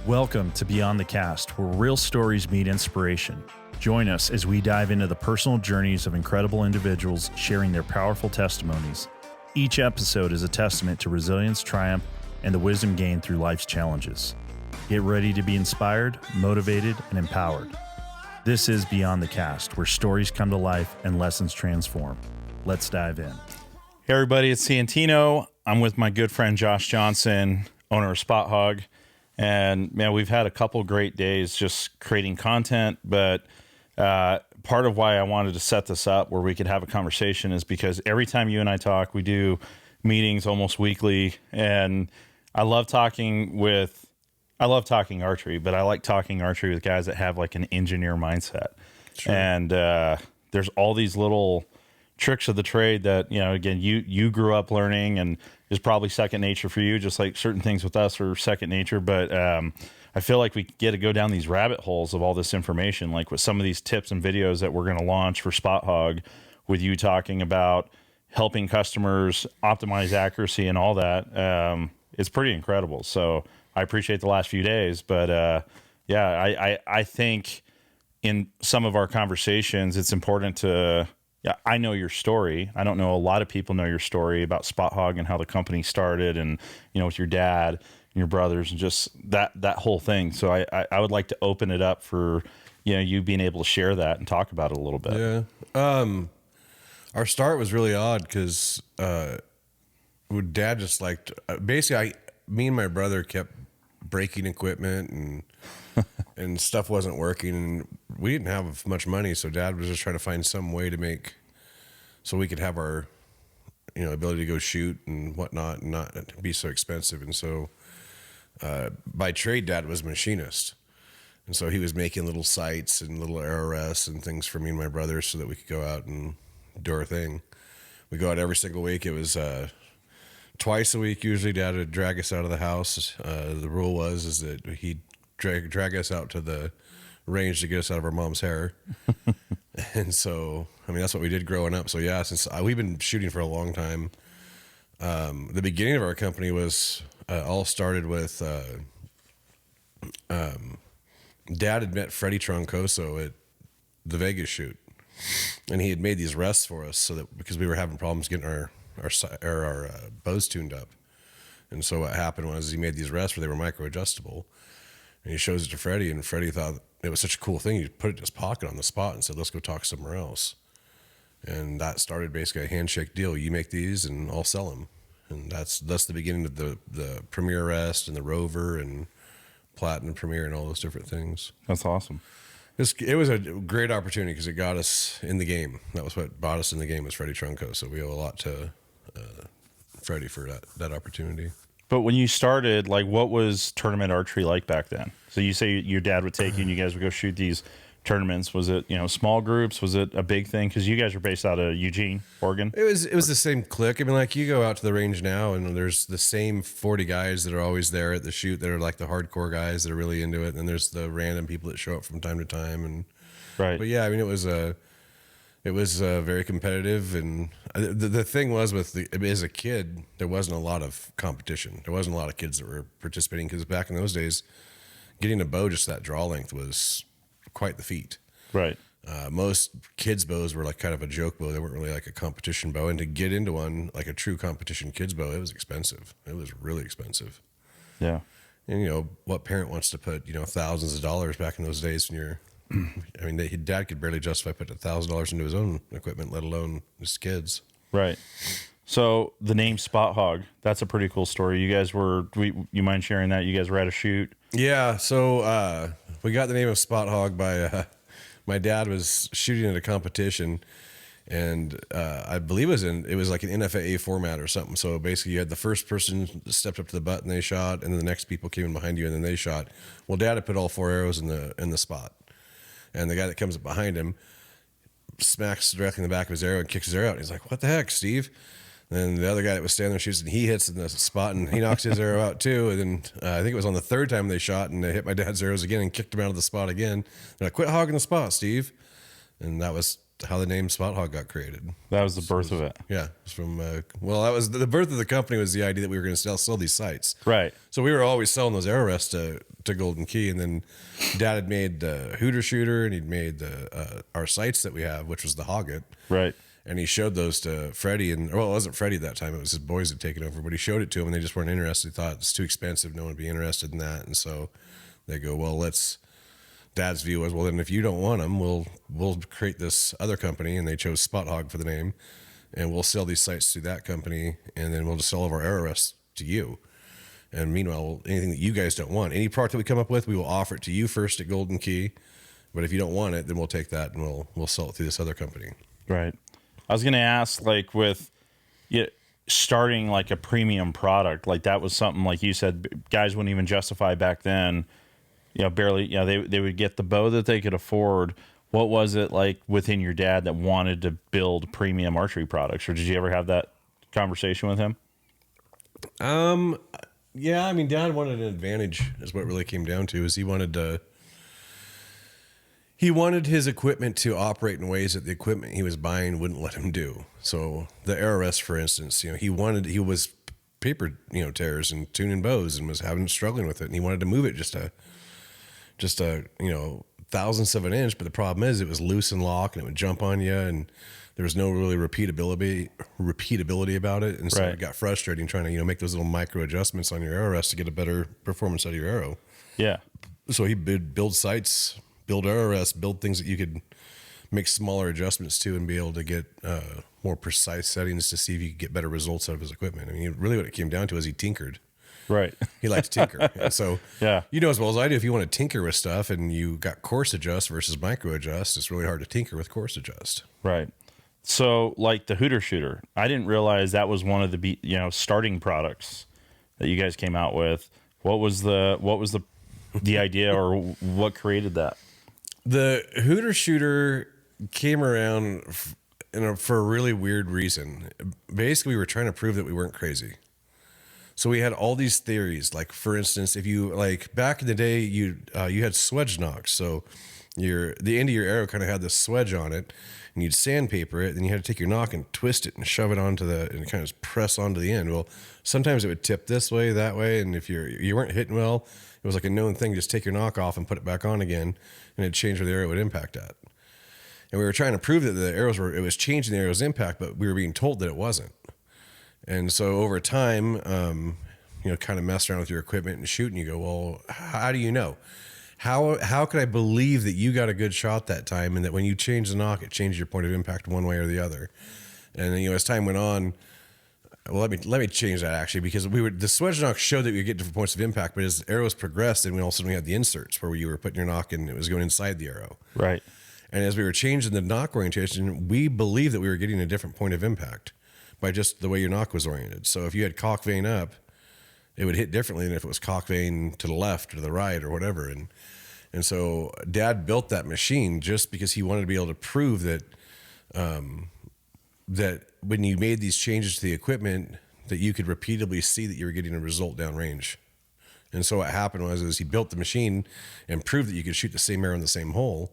Welcome to Beyond the Cast, where real stories meet inspiration. Join us as we dive into the personal journeys of incredible individuals sharing their powerful testimonies. Each episode is a testament to resilience, triumph, and the wisdom gained through life's challenges. Get ready to be inspired, motivated, and empowered. This is Beyond the Cast, where stories come to life and lessons transform. Let's dive in. Hey everybody, it's Santino. I'm with my good friend Josh Johnson, owner of Spot Hogg. And man, we've had a couple great days just creating content, but part of why I wanted to set this up where we could have a conversation is because every time you and I talk, we do meetings almost weekly, and I love talking archery, but I like talking archery with guys that have like an engineer mindset. Sure. And there's all these little tricks of the trade that, you know, again, you grew up learning and is probably second nature for you, just like certain things with us are second nature. But I feel like we get to go down these rabbit holes of all this information, like with some of these tips and videos that we're going to launch for Spot Hogg, with you talking about helping customers optimize accuracy and all that. It's pretty incredible. So I appreciate the last few days, but I think in some of our conversations, it's important to, I know your story. I don't know a lot of people know your story about Spot Hogg and how the company started, and, you know, with your dad and your brothers and just that whole thing. So I would like to open it up for, you know, you being able to share that and talk about it a little bit. Yeah. Our start was really odd because Dad just liked, basically me and my brother kept breaking equipment and and stuff wasn't working, and we didn't have much money, so Dad was just trying to find some way to make so we could have our, you know, ability to go shoot and whatnot and not be so expensive. And so by trade, Dad was a machinist, and so he was making little sights and little arrow rests and things for me and my brother so that we could go out and do our thing. We go out every single week. It was twice a week usually. Dad would drag us out of the house. The rule was that he'd drag us out to the range to get us out of our mom's hair. And so, I mean, that's what we did growing up. So yeah, since we've been shooting for a long time. The beginning of our company was all started with Dad had met Freddie Troncoso at the Vegas shoot, and he had made these rests for us so that because we were having problems getting our bows tuned up. And so what happened was he made these rests where they were micro adjustable, and he shows it to Freddie, and Freddie thought it was such a cool thing. He put it in his pocket on the spot and said, "Let's go talk somewhere else." And that started basically a handshake deal. You make these and I'll sell them. And that's the beginning of the Premier Rest and the Rover and Platinum Premier and all those different things. That's awesome. It was a great opportunity because it got us in the game. That was what brought us in the game, was Freddie Trunco. So we owe a lot to Freddie for that opportunity. But when you started, like, what was tournament archery like back then? So you say your dad would take you and you guys would go shoot these tournaments. Was it, you know, small groups? Was it a big thing? Because you guys are based out of Eugene, Oregon. It was the same clique. I mean, like, you go out to the range now and there's the same 40 guys that are always there at the shoot that are like the hardcore guys that are really into it. And then there's the random people that show up from time to time. And right. But yeah, I mean, it was very competitive, and the thing was as a kid, there wasn't a lot of competition. There wasn't a lot of kids that were participating because back in those days, getting a bow just that draw length was quite the feat. Right. Most kids' bows were like kind of a joke bow. They weren't really like a competition bow, and to get into one like a true competition kids' bow, it was expensive. It was really expensive. Yeah. And you know, what parent wants to put, you know, thousands of dollars back in those days when you're, I mean, his dad could barely justify putting $1,000 into his own equipment, let alone his kids. Right. So the name Spot Hogg, that's a pretty cool story. You guys you mind sharing that? You guys were at a shoot. Yeah. So we got the name of Spot Hogg by my dad was shooting at a competition, and I believe it was like an NFAA format or something. So basically, you had the first person that stepped up to the butt and they shot, and then the next people came in behind you and then they shot. Well, Dad had put all 4 arrows in the spot. And the guy that comes up behind him smacks directly in the back of his arrow and kicks his arrow out. And he's like, "What the heck, Steve?" And then the other guy that was standing there shoots, and he hits in the spot, and he knocks his arrow out too. And then I think it was on the third time they shot, and they hit my dad's arrows again and kicked him out of the spot again. They're like, "Quit hogging the spot, Steve." And that was how the name Spot Hogg got created. That was the birth of it. Yeah, it was from well, that was the birth of the company. Was the idea that we were going to sell these sights, Right. So we were always selling those arrow rests to Golden Key, and then Dad had made the Hooter Shooter, and he'd made the our sights that we have, which was the Hogget, Right. and he showed those to Freddie, and well, it wasn't Freddie that time; it was his boys had taken over. But he showed it to them, and they just weren't interested. He thought it's too expensive; no one would be interested in that, and so they go, well, let's. Dad's view was, well, then if you don't want them, we'll create this other company, and they chose Spot Hogg for the name, and we'll sell these sites to that company, and then we'll just sell all of our arrow rests to you. And meanwhile, anything that you guys don't want, any product that we come up with, we will offer it to you first at Golden Key. But if you don't want it, then we'll take that and we'll sell it through this other company. Right. I was going to ask, like, with starting like a premium product, like that was something, like you said, guys wouldn't even justify back then. Barely, they would get the bow that they could afford. What was it like within your dad that wanted to build premium archery products? Or did you ever have that conversation with him? Yeah, I mean, Dad wanted an advantage is what it really came down to, is he wanted his equipment to operate in ways that the equipment he was buying wouldn't let him do. So the arrow rest, for instance, he was paper, tears and tuning bows and was struggling with it. And he wanted to move it just a thousandths of an inch, but the problem is it was loose and lock, and it would jump on you, and there was no really repeatability about it, and so Right. It got frustrating trying to make those little micro adjustments on your arrow rest to get a better performance out of your arrow. Yeah. So he would build sights, build arrow rests, build things that you could make smaller adjustments to, and be able to get more precise settings to see if you could get better results out of his equipment. I mean, really what it came down to is he tinkered. Right. He likes to tinker. And so, Yeah. As well as I do, if you want to tinker with stuff and you got coarse adjust versus micro adjust, it's really hard to tinker with coarse adjust. Right. So, like the Hooter Shooter, I didn't realize that was one of the starting products that you guys came out with. What was the idea, or what created that? The Hooter Shooter came around for a really weird reason. Basically, we were trying to prove that we weren't crazy. So we had all these theories. Like, for instance, if you back in the day, you had swedge knocks. So the end of your arrow kind of had this swedge on it, and you'd sandpaper it. Then you had to take your knock and twist it and shove it onto and kind of press onto the end. Well, sometimes it would tip this way, that way, and if you weren't hitting well, it was like a known thing. Just take your knock off and put it back on again, and it'd change where the arrow would impact at. And we were trying to prove that it was changing the arrow's impact, but we were being told that it wasn't. And so over time, kind of mess around with your equipment and shoot, and you go, well, how do you know? How could I believe that you got a good shot that time, and that when you change the knock, it changed your point of impact one way or the other? And then, as time went on, well, let me change that actually, because the swedge knock showed that you get different points of impact, but as arrows progressed, then we also had the inserts where you were putting your knock and it was going inside the arrow. Right. And as we were changing the knock orientation, we believed that we were getting a different point of impact by just the way your knock was oriented. So if you had cock vein up, it would hit differently than if it was cock vein to the left or to the right or whatever. And so Dad built that machine just because he wanted to be able to prove that that when you made these changes to the equipment, that you could repeatedly see that you were getting a result downrange. And so what happened was he built the machine and proved that you could shoot the same arrow in the same hole.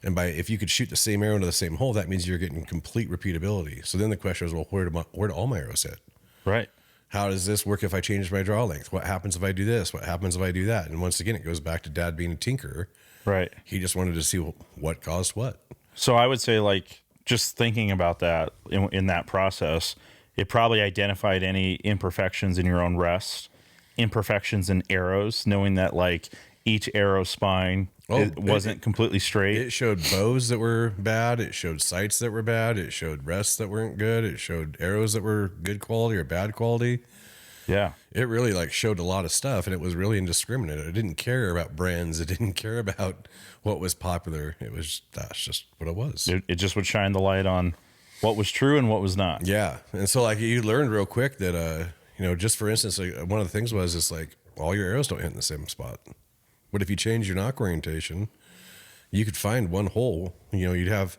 And if you could shoot the same arrow into the same hole, that means you're getting complete repeatability. So then the question was, well, where do all my arrows hit? Right. How does this work if I change my draw length? What happens if I do this? What happens if I do that? And once again, it goes back to Dad being a tinkerer. Right. He just wanted to see what caused what. So I would say, like, just thinking about that in that process, it probably identified any imperfections in your own rest, imperfections in arrows, knowing that, like, each arrow spine wasn't completely straight. It showed bows that were bad. It showed sights that were bad. It showed rests that weren't good. It showed arrows that were good quality or bad quality. Yeah. It really showed a lot of stuff, and it was really indiscriminate. It didn't care about brands. It didn't care about what was popular. That's just what it was. It just would shine the light on what was true and what was not. Yeah. And so you learned real quick that, just for instance, one of the things was all your arrows don't hit in the same spot. But if you change your knock orientation, you could find one hole. You'd have.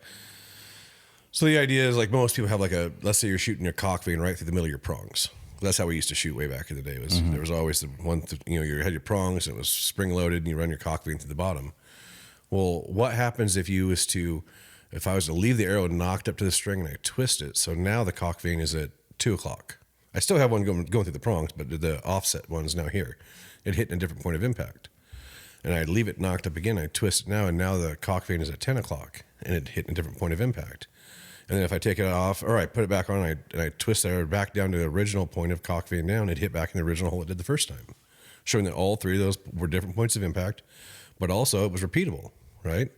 So the idea is most people have let's say you're shooting your cock vein right through the middle of your prongs. That's how we used to shoot way back in the day. There was always the one, you had your prongs and it was spring loaded and you run your cock vein through the bottom. Well, what happens if you was to If I was to leave the arrow knocked up to the string and I twist it, so now the cock vein is at 2 o'clock. I still have one going through the prongs, but the offset one's now here. It hit in a different point of impact. And I leave it knocked up again, I twist it now, and now the cock vein is at 10 o'clock, and it hit in a different point of impact. And then if I take it off, or I put it back on, and I twist it back down to the original point of cock vein down, it hit back in the original hole it did the first time. Showing that all three of those were different points of impact, but also it was repeatable, right?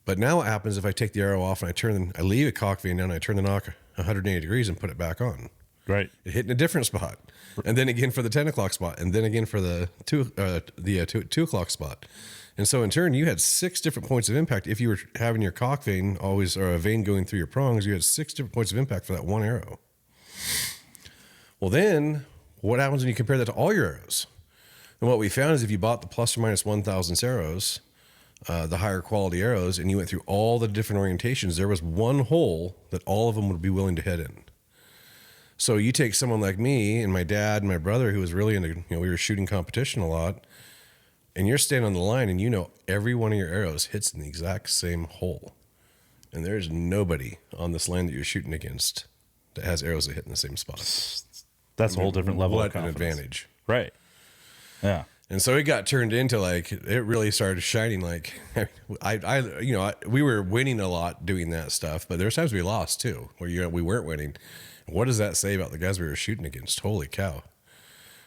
But now what happens if I take the arrow off and I leave a cock vein down, and I turn the nock 180 degrees and put it back on. Right. It hit in a different spot. And then again for the 10 o'clock spot, and then again for the 2 o'clock spot. And so in turn, you had 6 different points of impact. If you were having your cock vein always, or a vein going through your prongs, you had 6 different points of impact for that one arrow. Well, then what happens when you compare that to all your arrows? And what we found is if you bought the plus or minus 1,000 arrows, the higher quality arrows, and you went through all the different orientations, there was one hole that all of them would be willing to head in. So you take someone like me and my dad and my brother, who was really into, we were shooting competition a lot, and you're standing on the line and every one of your arrows hits in the exact same hole. And there's nobody on this line that you're shooting against that has arrows that hit in the same spot. That's a whole different level of confidence. What an advantage. Right. Yeah. And so it got turned into it really started shining. We were winning a lot doing that stuff, but there's times we lost too, where we weren't winning. What does that say about the guys we were shooting against? Holy cow.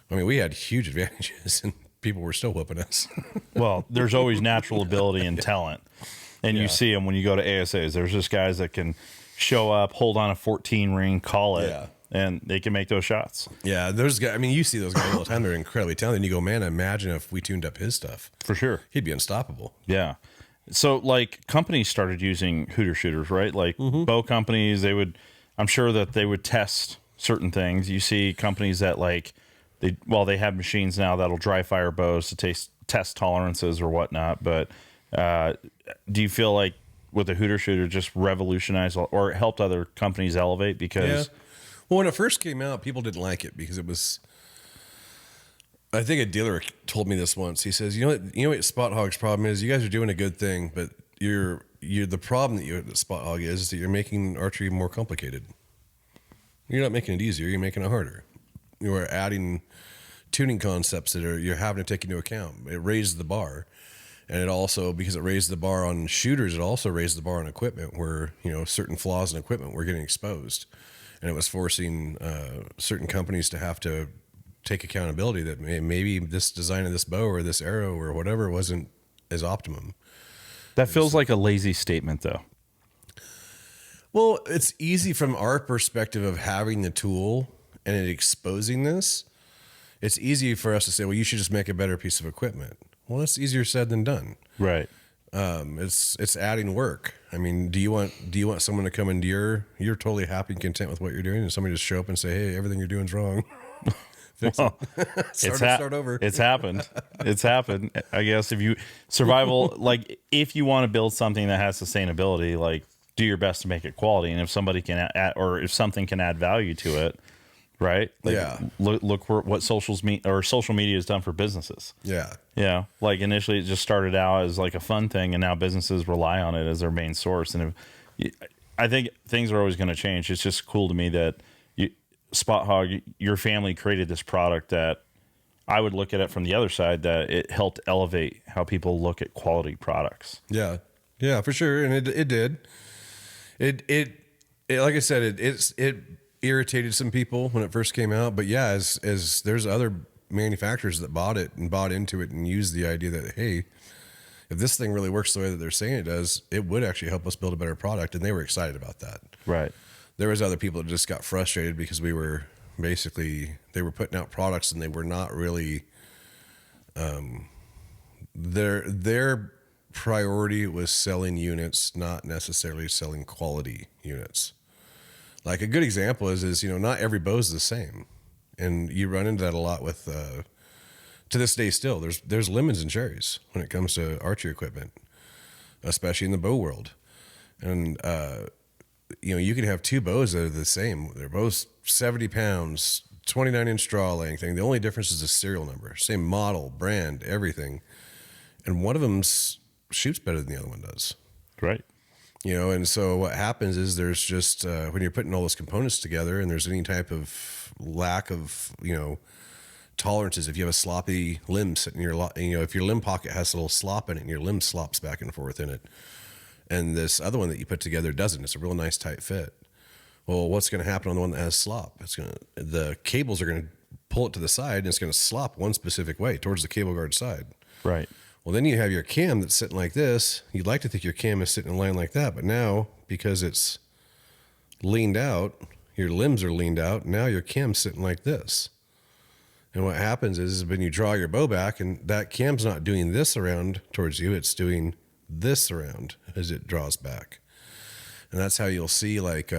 I mean, we had huge advantages and people were still whooping us. Well, there's always natural ability and talent. And you see them when you go to ASAs. There's just guys that can show up, hold on a 14 ring, call it, and they can make those shots. Yeah, those guys, I mean, you see those guys all the time. They're incredibly talented. And you go, man, imagine if we tuned up his stuff. For sure. He'd be unstoppable. Yeah. So, companies started using Hooter shooters, right? Bow companies, I'm sure that they would test certain things. You see companies that they have machines now that'll dry fire bows to test tolerances or whatnot. But do you feel like with a Hooter shooter just revolutionized or helped other companies elevate? Because well, when it first came out, people didn't like it because it was. I think a dealer told me this once. He says, "You know what Spot Hogg's problem is? You guys are doing a good thing, but you're the problem that you at Spot Hogg is that you're making archery more complicated. You're not making it easier; you're making it harder. You are adding tuning concepts that you're having to take into account. It raises the bar, and it also, because it raised the bar on shooters, it also raised the bar on equipment where certain flaws in equipment were getting exposed, and it was forcing certain companies to have to take accountability that maybe this design of this bow or this arrow or whatever wasn't as optimum." That feels like a lazy statement, though. Well, it's easy from our perspective of having the tool and it exposing this. It's easy for us to say, well, you should just make a better piece of equipment. Well, that's easier said than done. Right. It's adding work. I mean, do you want someone to come into you're totally happy and content with what you're doing, and somebody just show up and say, hey, everything you're doing is wrong. Fix it. Start over. It's happened. It's happened. I guess if you if you want to build something that has sustainability, do your best to make it quality. And if somebody can add, or if something can add value to it, right? Look for what social media has done for businesses. Yeah. Yeah. Initially it just started out as a fun thing, and now businesses rely on it as their main source. And I think things are always going to change. It's just cool to me that Spot Hogg, your family created this product that I would look at it from the other side, that it helped elevate how people look at quality products. Yeah. Yeah, for sure. And it did. It like I said, it irritated some people when it first came out, but yeah, as there's other manufacturers that bought it and bought into it and used the idea that, hey, if this thing really works the way that they're saying it does, it would actually help us build a better product. And they were excited about that. Right. There was other people that just got frustrated because they were putting out products and they were not really, their priority was selling units, not necessarily selling quality units. Like a good example is not every bow is the same, and you run into that a lot with. To this day, still there's lemons and cherries when it comes to archery equipment, especially in the bow world, and you can have two bows that are the same. They're both 70 pounds, 29-inch draw length. The only difference is the serial number, same model, brand, everything, and one of them shoots better than the other one does. Right. And so what happens is there's just when you're putting all those components together, and there's any type of lack of tolerances. If you have a sloppy limb sitting in your if your limb pocket has a little slop in it, and your limb slops back and forth in it, and this other one that you put together doesn't, it's a real nice tight fit. Well, what's going to happen on the one that has slop? The cables are going to pull it to the side, and it's going to slop one specific way towards the cable guard side. Right. Well, then you have your cam that's sitting like this. You'd like to think your cam is sitting in line like that, but now because it's leaned out, your limbs are leaned out. Now your cam's sitting like this. And what happens is when you draw your bow back, and that cam's not doing this around towards you, it's doing this around as it draws back. And that's how you'll see, like,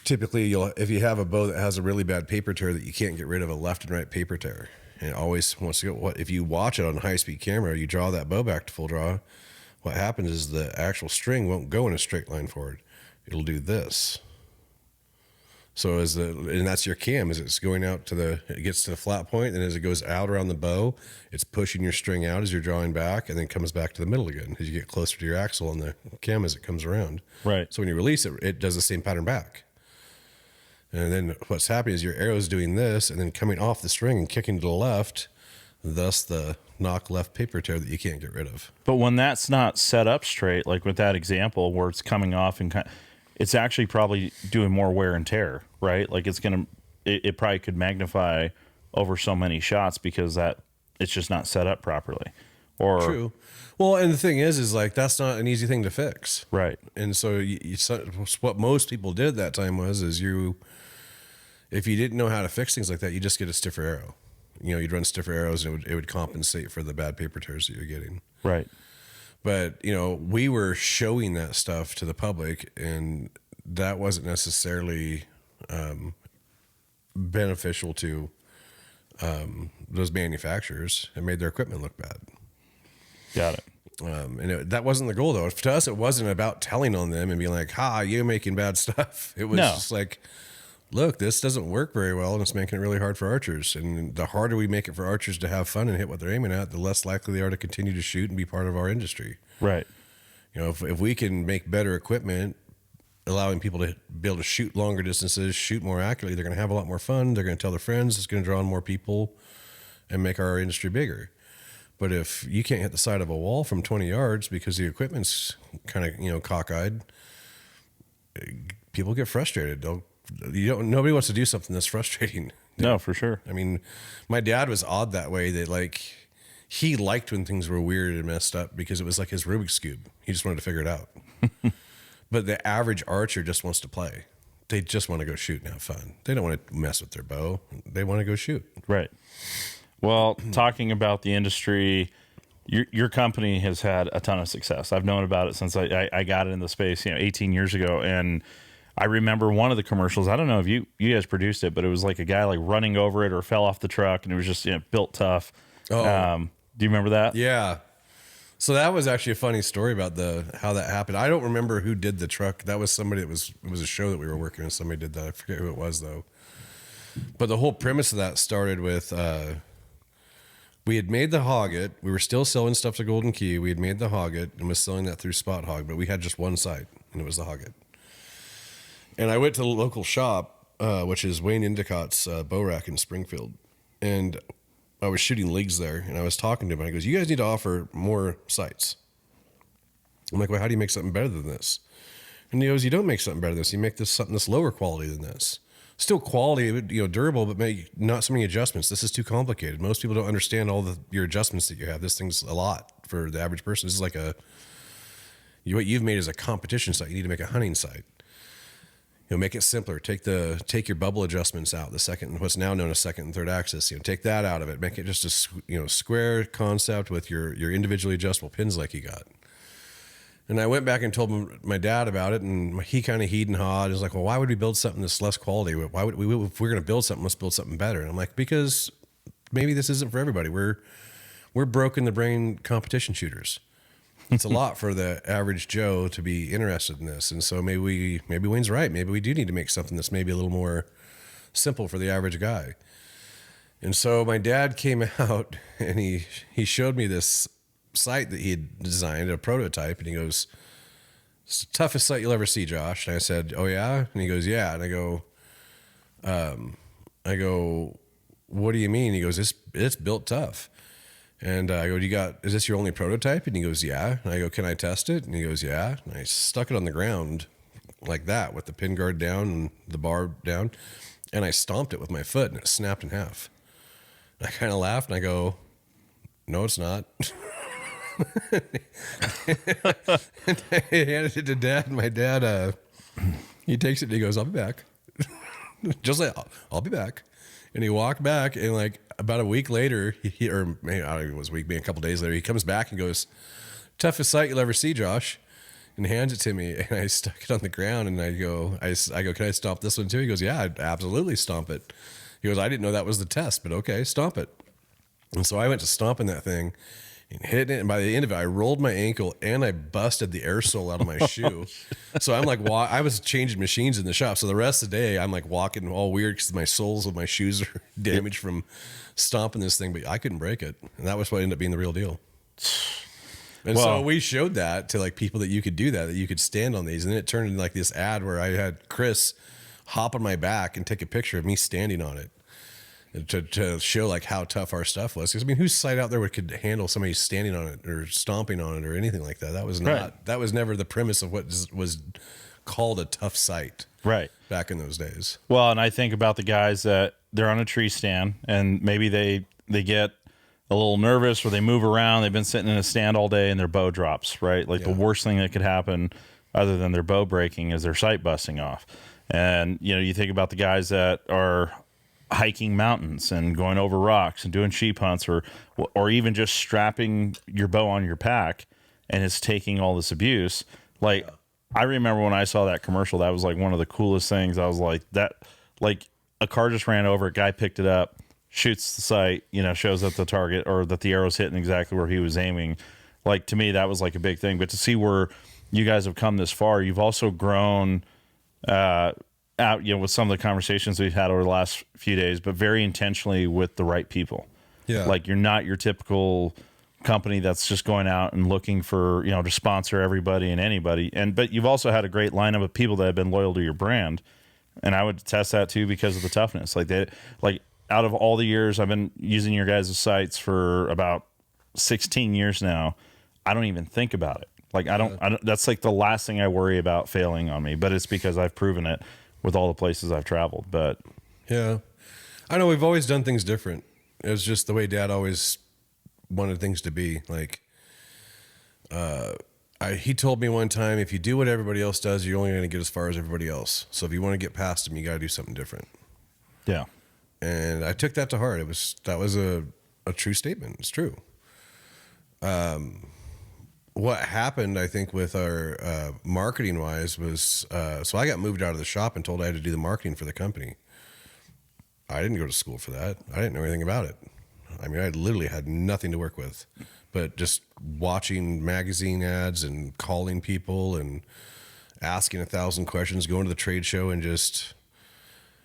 typically if you have a bow that has a really bad paper tear that you can't get rid of, a left and right paper tear. And it always wants to go. If you watch it on high speed camera, you draw that bow back to full draw. What happens is the actual string won't go in a straight line forward. It'll do this. So and that's your cam. As it's going out it gets to the flat point, and as it goes out around the bow, it's pushing your string out as you're drawing back, and then comes back to the middle again as you get closer to your axle on the cam as it comes around. Right. So when you release it, it does the same pattern back. And then what's happening is your arrow's doing this and then coming off the string and kicking to the left, thus the knock left paper tear that you can't get rid of. But when that's not set up straight, like with that example where it's coming off and it's actually probably doing more wear and tear, right? Like it probably could magnify over so many shots because it's just not set up properly. Or True. Well, and the thing is like that's not an easy thing to fix. Right. And so what most people did at that time if you didn't know how to fix things like that, you just get a stiffer arrow. You'd run stiffer arrows, and it would compensate for the bad paper tears that you're getting. Right. But, we were showing that stuff to the public, and that wasn't necessarily beneficial to those manufacturers. It made their equipment look bad. Got it. And that wasn't the goal, though. To us, it wasn't about telling on them and being like, ha, you're making bad stuff. It was just like, look, this doesn't work very well, and it's making it really hard for archers. And the harder we make it for archers to have fun and hit what they're aiming at, the less likely they are to continue to shoot and be part of our industry. Right. If we can make better equipment, allowing people to be able to shoot longer distances, shoot more accurately, they're going to have a lot more fun. They're going to tell their friends. It's going to draw in more people and make our industry bigger. But if you can't hit the side of a wall from 20 yards because the equipment's kind of, cockeyed, people get frustrated. Nobody wants to do something that's frustrating. No, for sure. I mean, my dad was odd that way, that he liked when things were weird and messed up because it was like his Rubik's Cube. He just wanted to figure it out. But the average archer just wants to play. They just want to go shoot and have fun. They don't want to mess with their bow. They want to go shoot. Right. Well, talking about the industry, your company has had a ton of success. I've known about it since I got into the space, 18 years ago. And I remember one of the commercials. I don't know if you guys produced it, but it was like a guy running over it or fell off the truck, and it was just built tough. Oh. Do you remember that? Yeah. So that was actually a funny story about how that happened. I don't remember who did the truck. That was somebody it was a show that we were working on. Somebody did that. I forget who it was though. But the whole premise of that started with we had made the Hogget. We were still selling stuff to Golden Key. We had made the Hogget and was selling that through Spot Hogg, but we had just one site, and it was the Hogget. And I went to the local shop, which is Wayne Endicott's bow rack in Springfield. And I was shooting leagues there, and I was talking to him, and he goes, you guys need to offer more sites. I'm like, well, how do you make something better than this? And he goes, you don't make something better than this. You make something that's lower quality than this. Still quality, durable, but make not so many adjustments. This is too complicated. Most people don't understand all your adjustments that you have. This thing's a lot for the average person. This is like what you've made is a competition site. You need to make a hunting site. Make it simpler. Take your bubble adjustments out. What's now known as second and third axis. Take that out of it. Make it just a square concept with your individually adjustable pins like you got. And I went back and told my dad about it, and he kind of heed and hawed. He was like, well, why would we build something that's less quality? Why would we, if we're going to build something, let's build something better. And I'm like, because maybe this isn't for everybody. We're broken the brain competition shooters. It's a lot for the average Joe to be interested in this. And so maybe Wayne's right. Maybe we do need to make something that's maybe a little more simple for the average guy. And so my dad came out and he showed me this site that he had designed, a prototype, and he goes, it's the toughest sight you'll ever see, Josh. And I said, oh yeah? And he goes, yeah. And I go, what do you mean? He goes, it's built tough. And I go, is this your only prototype? And he goes, yeah. And I go, can I test it? And he goes, yeah. And I stuck it on the ground like that with the pin guard down and the bar down. And I stomped it with my foot and it snapped in half. And I kind of laughed and I go, no, it's not. And I handed it to Dad, and my dad, he takes it and he goes, I'll be back. Just like, I'll be back. And he walked back, and like about a week later, or maybe, I don't know if it was a week, maybe a couple days later, he comes back and goes, toughest sight you'll ever see, Josh. And hands it to me, and I stuck it on the ground, and I go, can I stomp this one too? He goes, yeah, I'd absolutely stomp it. He goes, I didn't know that was the test, but okay, stomp it. And so I went to stomping that thing and hitting it, and by the end of it, I rolled my ankle and I busted the air sole out of my shoe. So I'm like, I was changing machines in the shop. So the rest of the day, I'm like walking all weird because my soles of my shoes are damaged from stomping this thing, but I couldn't break it, and that was what ended up being the real deal. And so we showed that to like people that you could do that you could stand on these. And then it turned into like this ad where I had Chris hop on my back and take a picture of me standing on it to show like how tough our stuff was. Because I mean, whose site out there could handle somebody standing on it or stomping on it or anything like that? That was not, right. That was never the premise of what was called a tough site. Right. Back in those days. Well, and I think about the guys that they're on a tree stand and maybe they get a little nervous or they move around. They've been sitting in a stand all day and their bow drops, right? Like the worst thing that could happen other than their bow breaking is their sight busting off. And, you know, you think about the guys that are hiking mountains and going over rocks and doing sheep hunts or even just strapping your bow on your pack and it's taking all this abuse. Like, I remember when I saw that commercial, that was like one of the coolest things. I was like, a car just ran over, a guy picked it up, shoots the sight, you know, shows that the target or that the arrow's hitting exactly where he was aiming. Like, to me, that was like a big thing. But to see where you guys have come this far, you've also grown out, you know, with some of the conversations we've had over the last few days, but very intentionally with the right people. Yeah. Like, you're not your typical company that's just going out and looking for, you know, to sponsor everybody and anybody. But you've also had a great lineup of people that have been loyal to your brand. And I would attest that too because of the toughness. Like out of all the years I've been using your guys' sites for about 16 years now, I don't even think about it. Like, I don't, that's like the last thing I worry about failing on me, but it's because I've proven it with all the places I've traveled. But yeah, I know we've always done things different. It was just the way Dad always wanted things to be. Like, he told me one time, if you do what everybody else does, you're only going to get as far as everybody else. So if you want to get past them, you got to do something different. Yeah. And I took that to heart. That was a true statement. It's true. What happened, I think, with our marketing wise was, so I got moved out of the shop and told I had to do the marketing for the company. I didn't go to school for that. I didn't know anything about it. I mean, I literally had nothing to work with, but just watching magazine ads and calling people and asking 1,000 questions, going to the trade show and just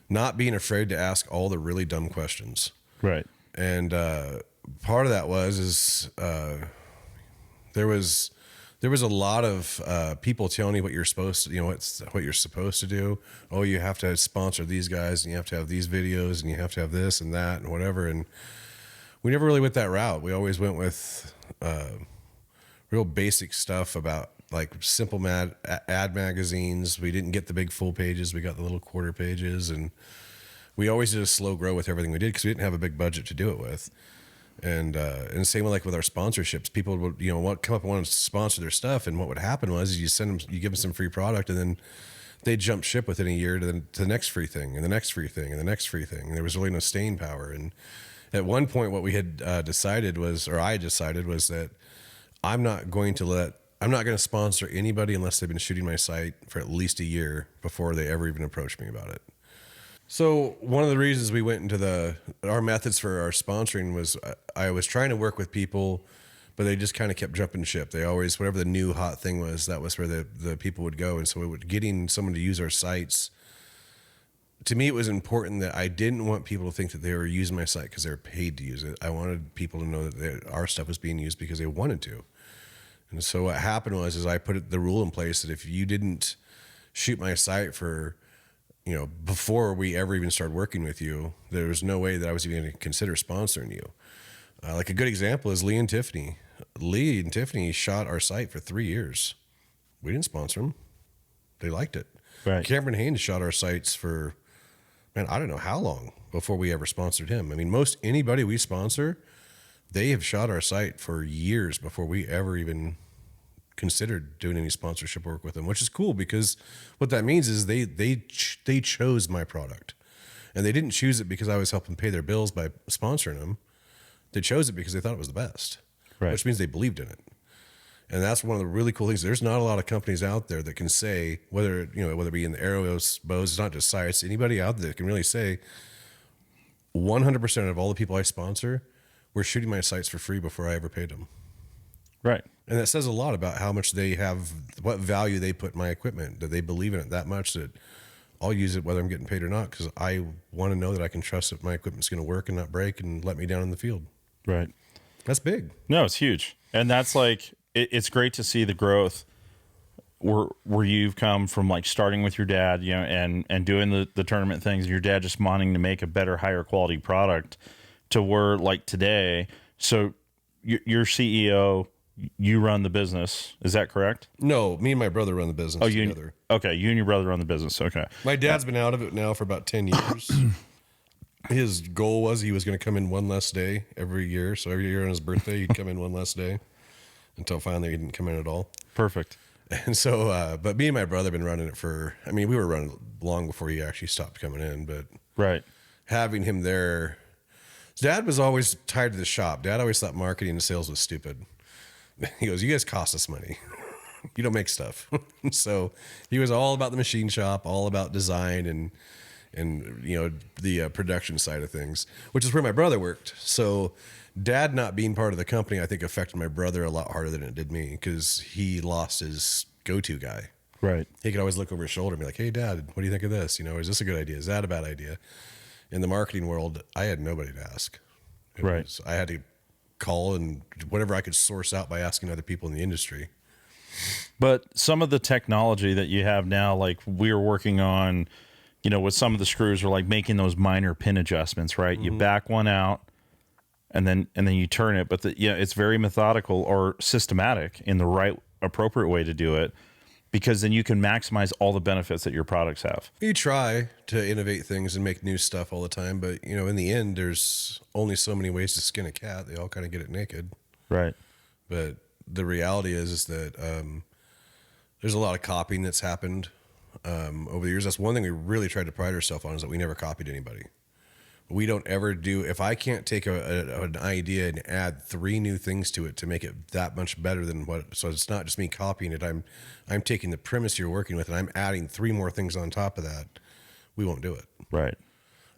not being afraid to ask all the really dumb questions. Right. And part of that was there was a lot of people telling you what you're supposed to, you know, what you're supposed to do. Oh, you have to sponsor these guys and you have to have these videos and you have to have this and that and whatever. And we never really went that route. We always went with real basic stuff about like simple ad magazines. We didn't get the big full pages. We got the little quarter pages, and we always did a slow grow with everything we did because we didn't have a big budget to do it with. And same with our sponsorships. People would, you know, come up and want to sponsor their stuff, and what would happen was you give them some free product, and then they jump ship within a year to the next free thing, and the next free thing, and the next free thing. And there was really no staying power. And at one point, what we had decided was that I'm not going to sponsor anybody unless they've been shooting my site for at least a year before they ever even approach me about it. So one of the reasons we went into our methods for our sponsoring was I was trying to work with people, but they just kind of kept jumping ship. They always, whatever the new hot thing was, that was where the people would go. And so getting someone to use our sites, to me, it was important that I didn't want people to think that they were using my site because they were paid to use it. I wanted people to know that our stuff was being used because they wanted to. And so what happened was I put the rule in place that if you didn't shoot my sight for, before we ever even started working with you, there was no way that I was even going to consider sponsoring you. Like a good example is Lee and Tiffany. Lee and Tiffany shot our site for 3 years. We didn't sponsor them. They liked it. Right. Cameron Haynes shot our sites for, man, I don't know how long before we ever sponsored him. I mean, most anybody we sponsor, they have shot our site for years before we ever even considered doing any sponsorship work with them, which is cool because what that means is they chose my product, and they didn't choose it because I was helping pay their bills by sponsoring them. They chose it because they thought it was the best, Right. which means they believed in it. And that's one of the really cool things. There's not a lot of companies out there that can say, whether it be in the arrows, bows, it's not just sights, anybody out there that can really say 100% of all the people I sponsor were shooting my sights for free before I ever paid them. Right. And that says a lot about how much they have, what value they put in my equipment, that they believe in it that much that I'll use it whether I'm getting paid or not, because I want to know that I can trust that my equipment's going to work and not break and let me down in the field. Right. That's big. No, it's huge. And that's like, it's great to see the growth where you've come from, like starting with your dad, and doing the tournament things, your dad just wanting to make a better, higher quality product, to where like today. So you're CEO, you run the business. Is that correct? No, me and my brother run the business together. Okay. You and your brother run the business. Okay. My dad's been out of it now for about 10 years. His goal was he was going to come in one less day every year. So every year on his birthday, he'd come in one less day, until finally he didn't come in at all. Perfect. And so, but me and my brother have been running it we were running long before he actually stopped coming in, but Right. having him there, Dad was always tied to the shop. Dad always thought marketing and sales was stupid. He goes, "You guys cost us money. You don't make stuff." So he was all about the machine shop, all about design and the production side of things, which is where my brother worked. So Dad not being part of the company, I think affected my brother a lot harder than it did me, because he lost his go-to guy. Right. He could always look over his shoulder and be like, "Hey, Dad, what do you think of this? Is this a good idea? Is that a bad idea?" In the marketing world, I had nobody to ask. I had to call and whatever I could source out by asking other people in the industry. But some of the technology that you have now, like we're working on, with some of the screws, are like making those minor pin adjustments, right? Mm-hmm. You back one out and then you turn it, but it's very methodical or systematic in the right appropriate way to do it, because then you can maximize all the benefits that your products have. You try to innovate things and make new stuff all the time, but in the end, there's only so many ways to skin a cat. They all kind of get it naked. Right. But the reality is that there's a lot of copying that's happened over the years. That's one thing we really tried to pride ourselves on, is that we never copied anybody. We don't ever do, if I can't take an idea and add 3 new things to it to make it that much better than what, so it's not just me copying it. I'm taking the premise you're working with and I'm adding 3 more things on top of that. We won't do it. Right.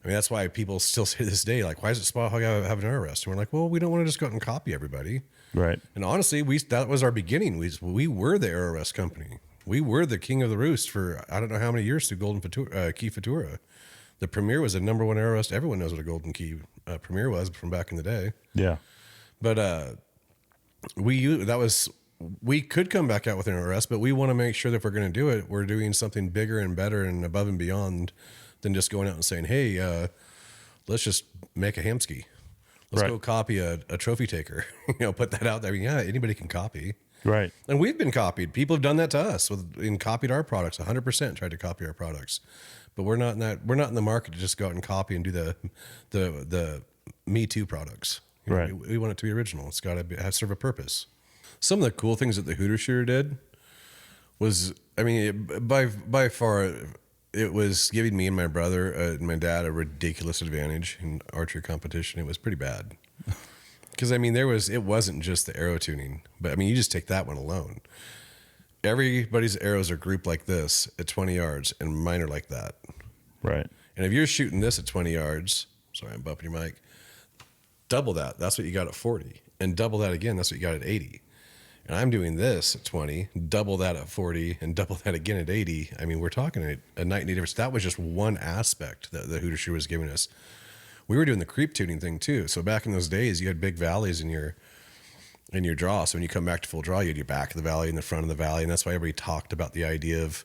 I mean, that's why people still say to this day, like, why does Spot Hogg have an arrest? And we're like, well, we don't want to just go out and copy everybody. Right. And honestly, that was our beginning. We were the AeroRest company. We were the king of the roost for I don't know how many years through Golden Key Futura. The Premier was the number 1 AeroRest. Everyone knows what a Golden Key Premier was from back in the day. Yeah. But we could come back out with an AeroRest, but we want to make sure that if we're going to do it, we're doing something bigger and better and above and beyond than just going out and saying, "Hey, let's just make a Hamsky. Let's go copy a trophy taker." Put that out there. I mean, yeah, anybody can copy. Right. And we've been copied. People have done that to us and copied our products. 100% tried to copy our products. But we're not in that. We're not in the market to just go out and copy and do the Me Too products. Right. We want it to be original. It's got to serve a purpose. Some of the cool things that the Hooter Shooter did was, I mean, by far, it was giving me and my brother and my dad a ridiculous advantage in archery competition. It was pretty bad. Because I mean, it wasn't just the arrow tuning, but I mean, you just take that one alone. Everybody's arrows are grouped like this at 20 yards, and mine are like that. Right. And if you're shooting this at 20 yards, sorry, I'm bumping your mic, double that. That's what you got at 40. And double that again, that's what you got at 80. And I'm doing this at 20, double that at 40, and double that again at 80. I mean, we're talking a night and day difference. That was just one aspect that the Hooter Shooter was giving us. We were doing the creep tuning thing too. So back in those days, you had big valleys in your in your draw. So when you come back to full draw, you had your back of the valley and the front of the valley. And that's why everybody talked about the idea of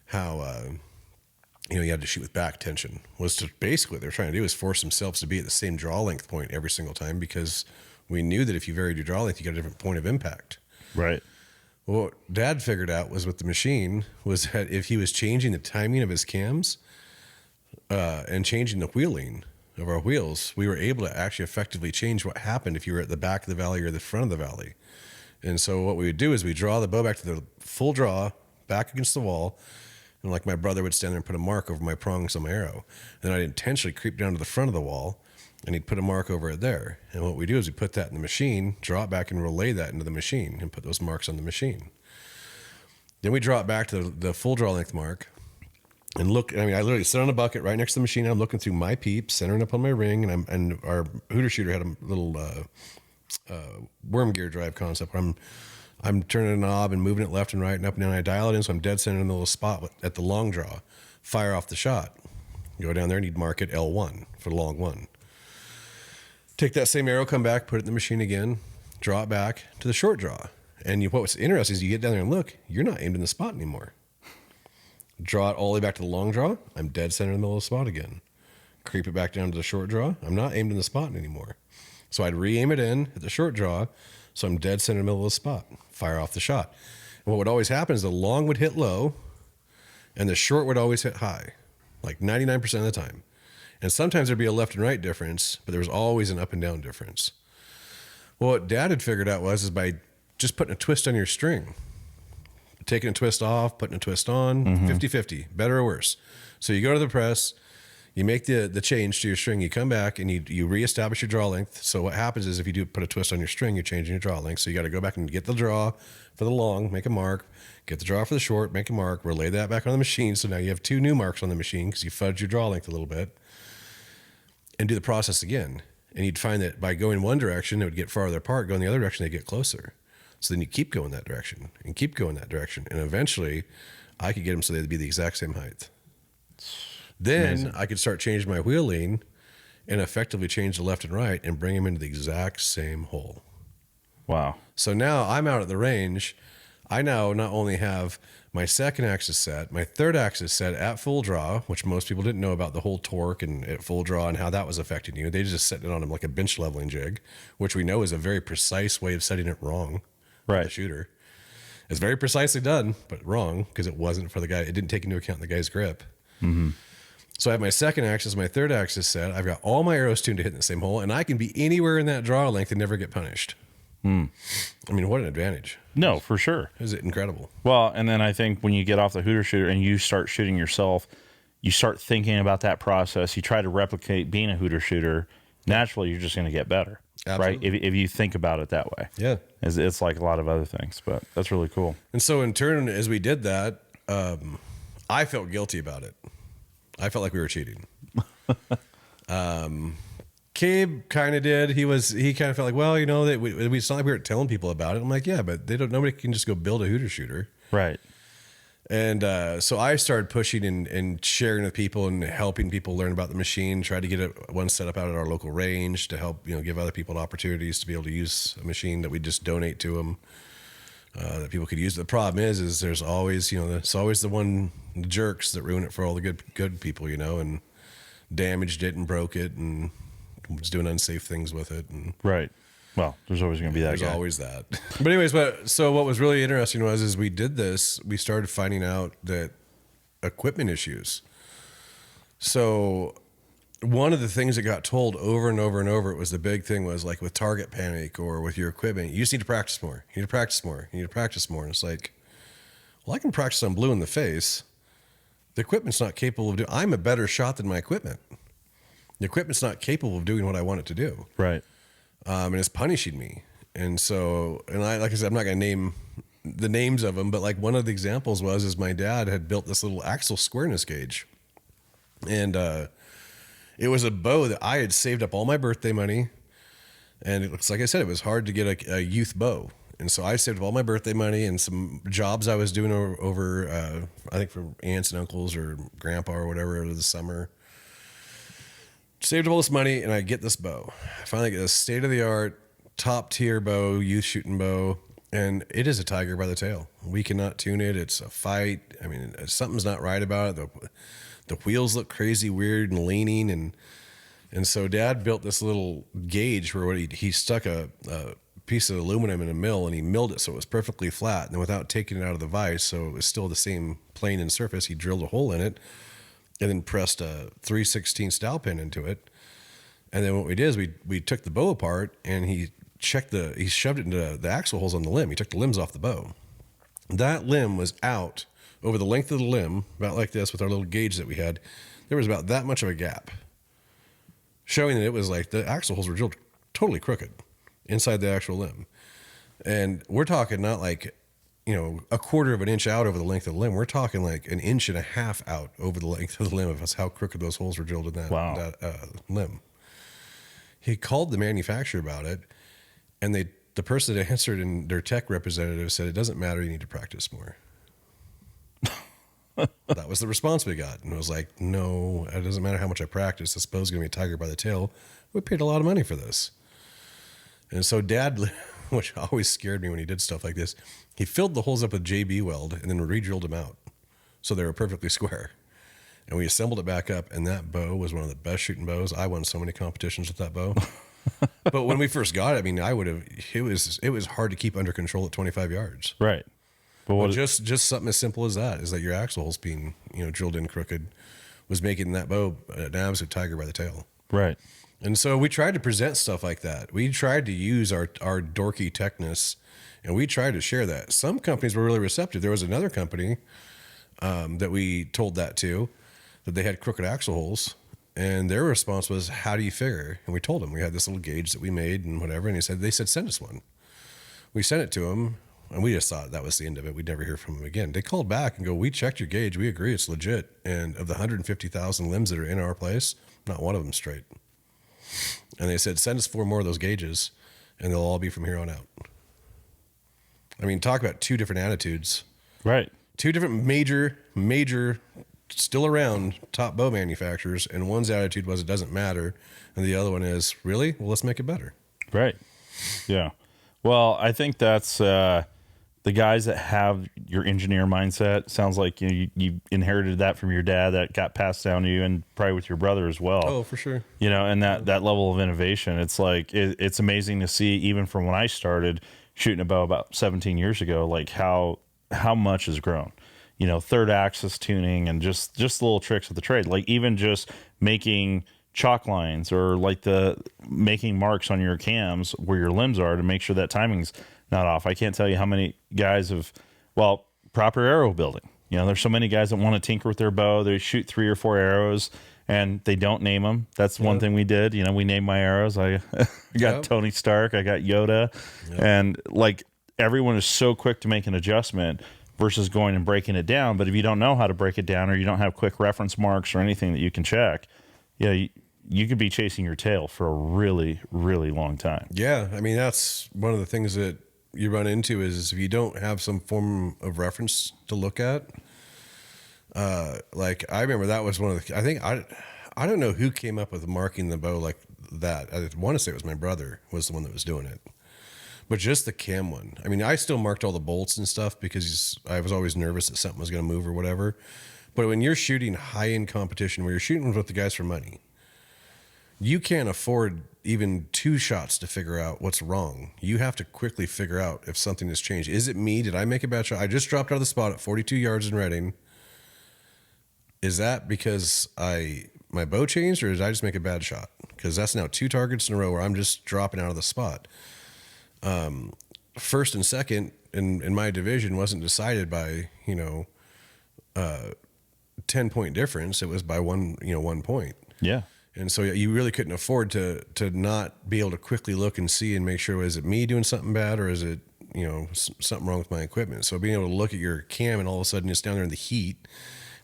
how, you had to shoot with back tension. Was to basically what they're trying to do is force themselves to be at the same draw length point every single time, because we knew that if you varied your draw length, you got a different point of impact. Right. Well, what Dad figured out was with the machine was that if he was changing the timing of his cams and changing the wheeling of our wheels, we were able to actually effectively change what happened if you were at the back of the valley or the front of the valley. And so what we would do is we draw the bow back to the full draw, back against the wall, and like my brother would stand there and put a mark over my prongs on my arrow. And I'd intentionally creep down to the front of the wall, and he'd put a mark over it there. And what we do is we put that in the machine, draw it back, and relay that into the machine, and put those marks on the machine. Then we draw it back to the full draw length mark, and look. I literally sit on a bucket right next to the machine. I'm looking through my peeps, centering up on my ring, and our hooter shooter had a little worm gear drive concept where I'm turning a knob and moving it left and right and up and down. I dial it in so I'm dead center in the little spot at the long draw. Fire off the shot. You go down there and you'd mark it L1 for the long one. Take that same arrow, come back, put it in the machine again, draw it back to the short draw. And what's interesting is you get down there and look, you're not aimed in the spot anymore. Draw it all the way back to the long draw. I'm dead center in the middle of the spot again. Creep it back down to the short draw. I'm not aimed in the spot anymore. So I'd re-aim it in at the short draw. So I'm dead center in the middle of the spot. Fire off the shot. And what would always happen is the long would hit low and the short would always hit high, like 99% of the time. And sometimes there'd be a left and right difference, but there was always an up and down difference. Well, what Dad had figured out was by just putting a twist on your string, taking a twist off, putting a twist on, 50-50, better or worse. So you go to the press, you make the change to your string, you come back and you reestablish your draw length. So what happens is if you do put a twist on your string, you're changing your draw length. So you got to go back and get the draw for the long, make a mark, get the draw for the short, make a mark, relay that back on the machine. So now you have 2 new marks on the machine because you fudged your draw length a little bit, and do the process again. And you'd find that by going one direction, it would get farther apart. Going the other direction, they get closer. So then you keep going that direction and keep going that direction. And eventually I could get them so they'd be the exact same height. Then amazing. I could start changing my wheeling and effectively change the left and right and bring them into the exact same hole. Wow. So now I'm out at the range. I now not only have my second axis set, my third axis set at full draw, which most people didn't know about the whole torque and at full draw and how that was affecting you. They just set it on them like a bench leveling jig, which we know is a very precise way of setting it wrong. Right. The shooter. It's very precisely done, but wrong because it wasn't for the guy. It didn't take into account the guy's grip. Mm-hmm. So I have my second axis, my third axis set. I've got all my arrows tuned to hit in the same hole, and I can be anywhere in that draw length and never get punished. I mean, what an advantage. No, for sure. Is it incredible? Well, and then I think when you get off the hooter shooter and you start shooting yourself, you start thinking about that process. You try to replicate being a hooter shooter. Naturally, you're just going to get better. Absolutely. Right? If you think about it that way. Yeah. It's like a lot of other things, but that's really cool. And so in turn, as we did that, I felt guilty about it. I felt like we were cheating. Cabe kind of did. He kind of felt like, well, that it's not like we were telling people about it. I'm like, yeah, but nobody can just go build a hooter shooter. Right. And so I started pushing and sharing with people and helping people learn about the machine, tried to get one set up out at our local range to help, give other people opportunities to be able to use a machine that we just donate to them, that people could use. The problem is there's always, it's always the jerks that ruin it for all the good people, and damaged it and broke it and was doing unsafe things with it. And right. Well, there's always going to be that guy. There's always that. But anyways, so what was really interesting was we did this, we started finding out that equipment issues. So one of the things that got told over and over and over, it was the big thing was like with target panic or with your equipment, you just need to practice more. You need to practice more. You need to practice more. And it's like, well, I can practice on blue in the face. The equipment's not capable of doing. I'm a better shot than my equipment. The equipment's not capable of doing what I want it to do. Right. And it's punishing me. And so, like I said, I'm not going to name the names of them, but like one of the examples was my dad had built this little axle squareness gauge. And it was a bow that I had saved up all my birthday money. And it looks like I said, it was hard to get a youth bow. And so I saved up all my birthday money and some jobs I was doing over I think for aunts and uncles or grandpa or whatever over the summer. Saved up all this money and I get this bow. I finally get this state-of-the-art top tier bow, youth shooting bow, and it is a tiger by the tail. We cannot tune it. It's a fight. I mean, something's not right about it. The wheels look crazy, weird, and leaning, and so Dad built this little gauge where he stuck a piece of aluminum in a mill, and he milled it so it was perfectly flat. And then without taking it out of the vise, so it was still the same plane and surface, he drilled a hole in it and then pressed a 3/16 dowel pin into it. And then what we did is we took the bow apart, and he shoved it into the axle holes on the limb. He took the limbs off the bow. That limb was out over the length of the limb, about like this with our little gauge that we had. There was about that much of a gap, showing that it was like the axle holes were drilled totally crooked inside the actual limb. And we're talking not like, a quarter of an inch out over the length of the limb. We're talking like 1.5 inches out over the length of the limb. That's how crooked those holes were drilled in that limb. He called the manufacturer about it, and the person that answered, and their tech representative said, "It doesn't matter. You need to practice more." That was the response we got. And I was like, no, it doesn't matter how much I practice. This bow's going to be a tiger by the tail. We paid a lot of money for this. And so Dad, which always scared me when he did stuff like this, he filled the holes up with JB weld and then re-drilled them out so they were perfectly square. And we assembled it back up, and that bow was one of the best shooting bows. I won so many competitions with that bow. But when we first got it, I mean, it was hard to keep under control at 25 yards. Right. But just something as simple as that is that your axle holes being, drilled in crooked was making that bow an absolute tiger by the tail. Right. And so we tried to present stuff like that. We tried to use our dorky techness, and we tried to share that. Some companies were really receptive. There was another company that we told that to, that they had crooked axle holes, and their response was, "How do you figure?" And we told them we had this little gauge that we made and whatever, and they said, "Send us one." We sent it to them, and we just thought that was the end of it. We'd never hear from them again. They called back and go, "We checked your gauge. We agree it's legit. And of the 150,000 limbs that are in our place, not one of them straight." And they said, "Send us 4 more of those gauges, and they'll all be from here on out." I mean, talk about 2 different attitudes. Right. 2 different major, still around top bow manufacturers, and one's attitude was it doesn't matter, and the other one is, really? Well, let's make it better. Right. Yeah. Well, I think that's the guys that have your engineer mindset. Sounds like you inherited that from your dad, that got passed down to you, and probably with your brother as well. Oh, for sure. And that level of innovation. It's like it's amazing to see, even from when I started shooting a bow about 17 years ago, like how much has grown. Third axis tuning and just little tricks of the trade, like even just making chalk lines or like making marks on your cams where your limbs are to make sure that timing's not off. I can't tell you how many guys proper arrow building. There's so many guys that want to tinker with their bow. They shoot 3 or 4 arrows and they don't name them. That's one thing we did. We named my arrows. I got Tony Stark, I got Yoda, and like everyone is so quick to make an adjustment versus going and breaking it down. But if you don't know how to break it down, or you don't have quick reference marks or anything that you can check, you could be chasing your tail for a really, really long time. Yeah. I mean, that's one of the things that you run into is if you don't have some form of reference to look at. Like I remember that was one of the, I don't know who came up with marking the bow like that. I want to say it was my brother was the one that was doing it. But just the cam one. I mean, I still marked all the bolts and stuff because I was always nervous that something was going to move or whatever. But when you're shooting high-end competition, where you're shooting with the guys for money, you can't afford even 2 shots to figure out what's wrong. You have to quickly figure out if something has changed. Is it me? Did I make a bad shot? I just dropped out of the spot at 42 yards in Reading. Is that because my bow changed, or did I just make a bad shot? Because that's now 2 targets in a row where I'm just dropping out of the spot. First and second in my division wasn't decided by 10-point difference. It was by 1 point. Yeah. And so you really couldn't afford to not be able to quickly look and see and make sure, is it me doing something bad, or is it something wrong with my equipment? So being able to look at your cam and all of a sudden it's down there in the heat,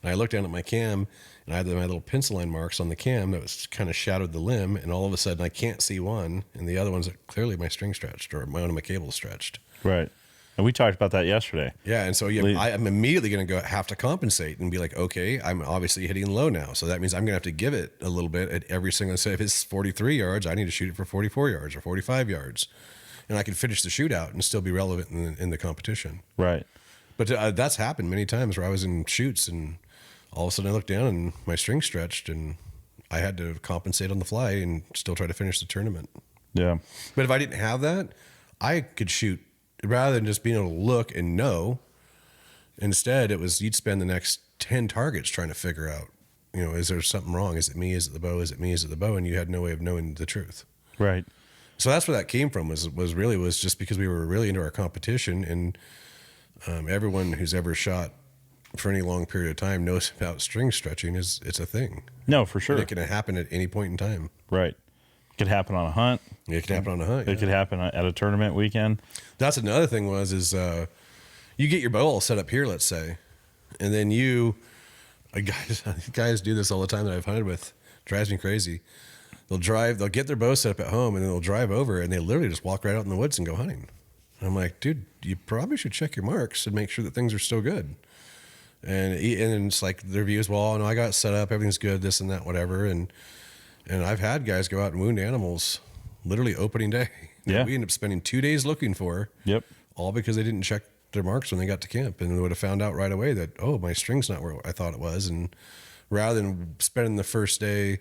and I looked down at my cam and I had my little pencil line marks on the cam that was kind of shadowed the limb, and all of a sudden I can't see one, and the other one's clearly my string stretched or one of my cables stretched. Right. And we talked about that yesterday. Yeah, and so I'm immediately going to have to compensate and be like, okay, I'm obviously hitting low now, so that means I'm going to have to give it a little bit at every single. So if it's 43 yards, I need to shoot it for 44 yards or 45 yards. and I could finish the shootout and still be relevant in the competition. Right. But that's happened many times where I was in shoots and all of a sudden I looked down and my string stretched and I had to compensate on the fly and still try to finish the tournament. Yeah. But if I didn't have that, I could shoot rather than just being able to look and know. Instead, it was you'd spend the next 10 targets trying to figure out, is there something wrong? Is it me? Is it the bow? Is it me? Is it the bow? And you had no way of knowing the truth. Right. So that's where that came from was just because we were really into our competition, and everyone who's ever shot for any long period of time knows about string stretching. It's a thing. No, for sure. And it can happen at any point in time. Right. It could happen on a hunt. It could happen on a hunt. It could happen at a tournament weekend. That's another thing you get your bow all set up here, let's say, and then guys do this all the time that I've hunted with. Drives me crazy. They'll get their bow set up at home and then they'll drive over and they literally just walk right out in the woods and go hunting. And I'm like, dude, you probably should check your marks and make sure that things are still good. And it's like their view is, well, no, I got it set up, everything's good, this and that, whatever. And I've had guys go out and wound animals literally opening day. Yeah. We end up spending 2 days looking for. Yep. All because they didn't check their marks when they got to camp, and they would have found out right away that, oh, my string's not where I thought it was. And rather than spending the first day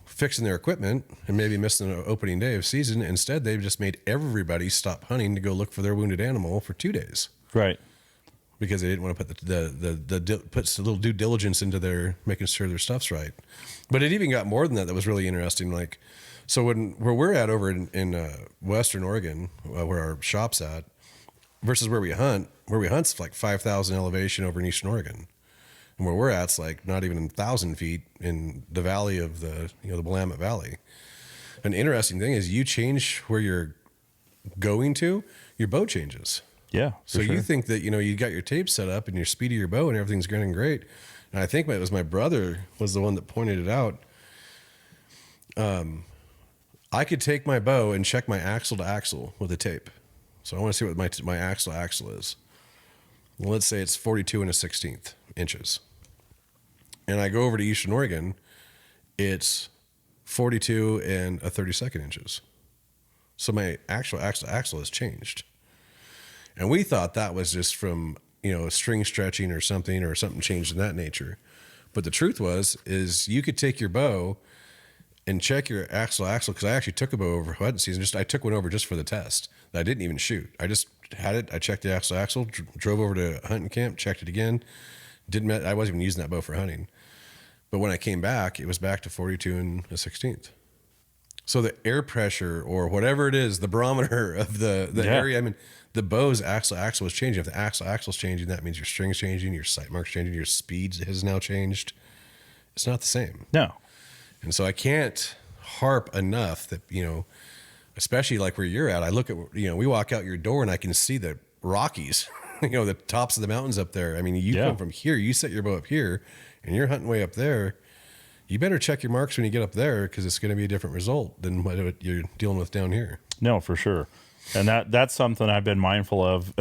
fixing their equipment and maybe missing an opening day of season, instead they've just made everybody stop hunting to go look for their wounded animal for 2 days. Right. Because they didn't want to put put a little due diligence into their making sure their stuff's right. But it even got more than that. That was really interesting. Like, so where we're at over in Western Oregon, where our shop's at, versus where we hunt's like 5,000 elevation over in Eastern Oregon. And where we're at's like not even 1,000 feet in the valley of the Willamette Valley. An interesting thing is you change where you're going to, your bow changes. Yeah. So sure. you think that, you got your tape set up and your speed of your bow and everything's going great. And I think it was my brother was the one that pointed it out. I could take my bow and check my axle to axle with a tape. So I want to see what my axle to axle is. Well, let's say it's 42 1/16 inches. And I go over to Eastern Oregon, it's 42 1/32 inches. So my actual axle to axle has changed. And we thought that was just from, string stretching or something changed in that nature. But the truth is you could take your bow and check your axle to axle, because I actually took a bow over hunting season. I took one over just for the test. I didn't even shoot. I just had it. I checked the axle to axle, drove over to hunting camp, checked it again. I wasn't even using that bow for hunting. But when I came back, it was back to 42 1/16. So the air pressure or whatever it is, the barometer of the area, I mean, the bow's axle to axle is changing. If the axle to axle is changing, that means your string's changing, your sight mark's changing, your speed has now changed. It's not the same. No. And so I can't harp enough that, especially like where you're at, I look at, we walk out your door and I can see the Rockies, the tops of the mountains up there. I mean, you come from here, you set your bow up here and you're hunting way up there. You better check your marks when you get up there, because it's going to be a different result than what you're dealing with down here. No, for sure. And that's something I've been mindful of,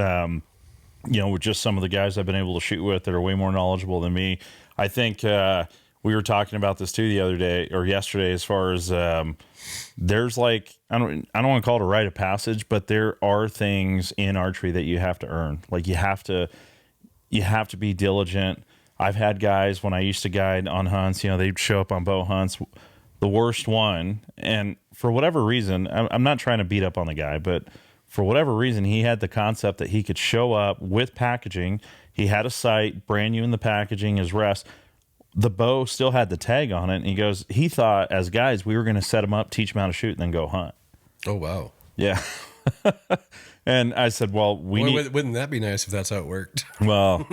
with just some of the guys I've been able to shoot with that are way more knowledgeable than me. I think we were talking about this too the other day or yesterday, as far as there's like, I don't want to call it a rite of passage, but there are things in archery that you have to earn. Like you have to be diligent. I've had guys when I used to guide on hunts, they'd show up on bow hunts, the worst one. And for whatever reason, I'm not trying to beat up on the guy, but for whatever reason, he had the concept that he could show up with packaging. He had a sight, brand new in the packaging, his rest. The bow still had the tag on it. And he thought as guys, we were going to set him up, teach him how to shoot, and then go hunt. Oh, wow. Yeah. And I said, well, wouldn't that be nice if that's how it worked? Well,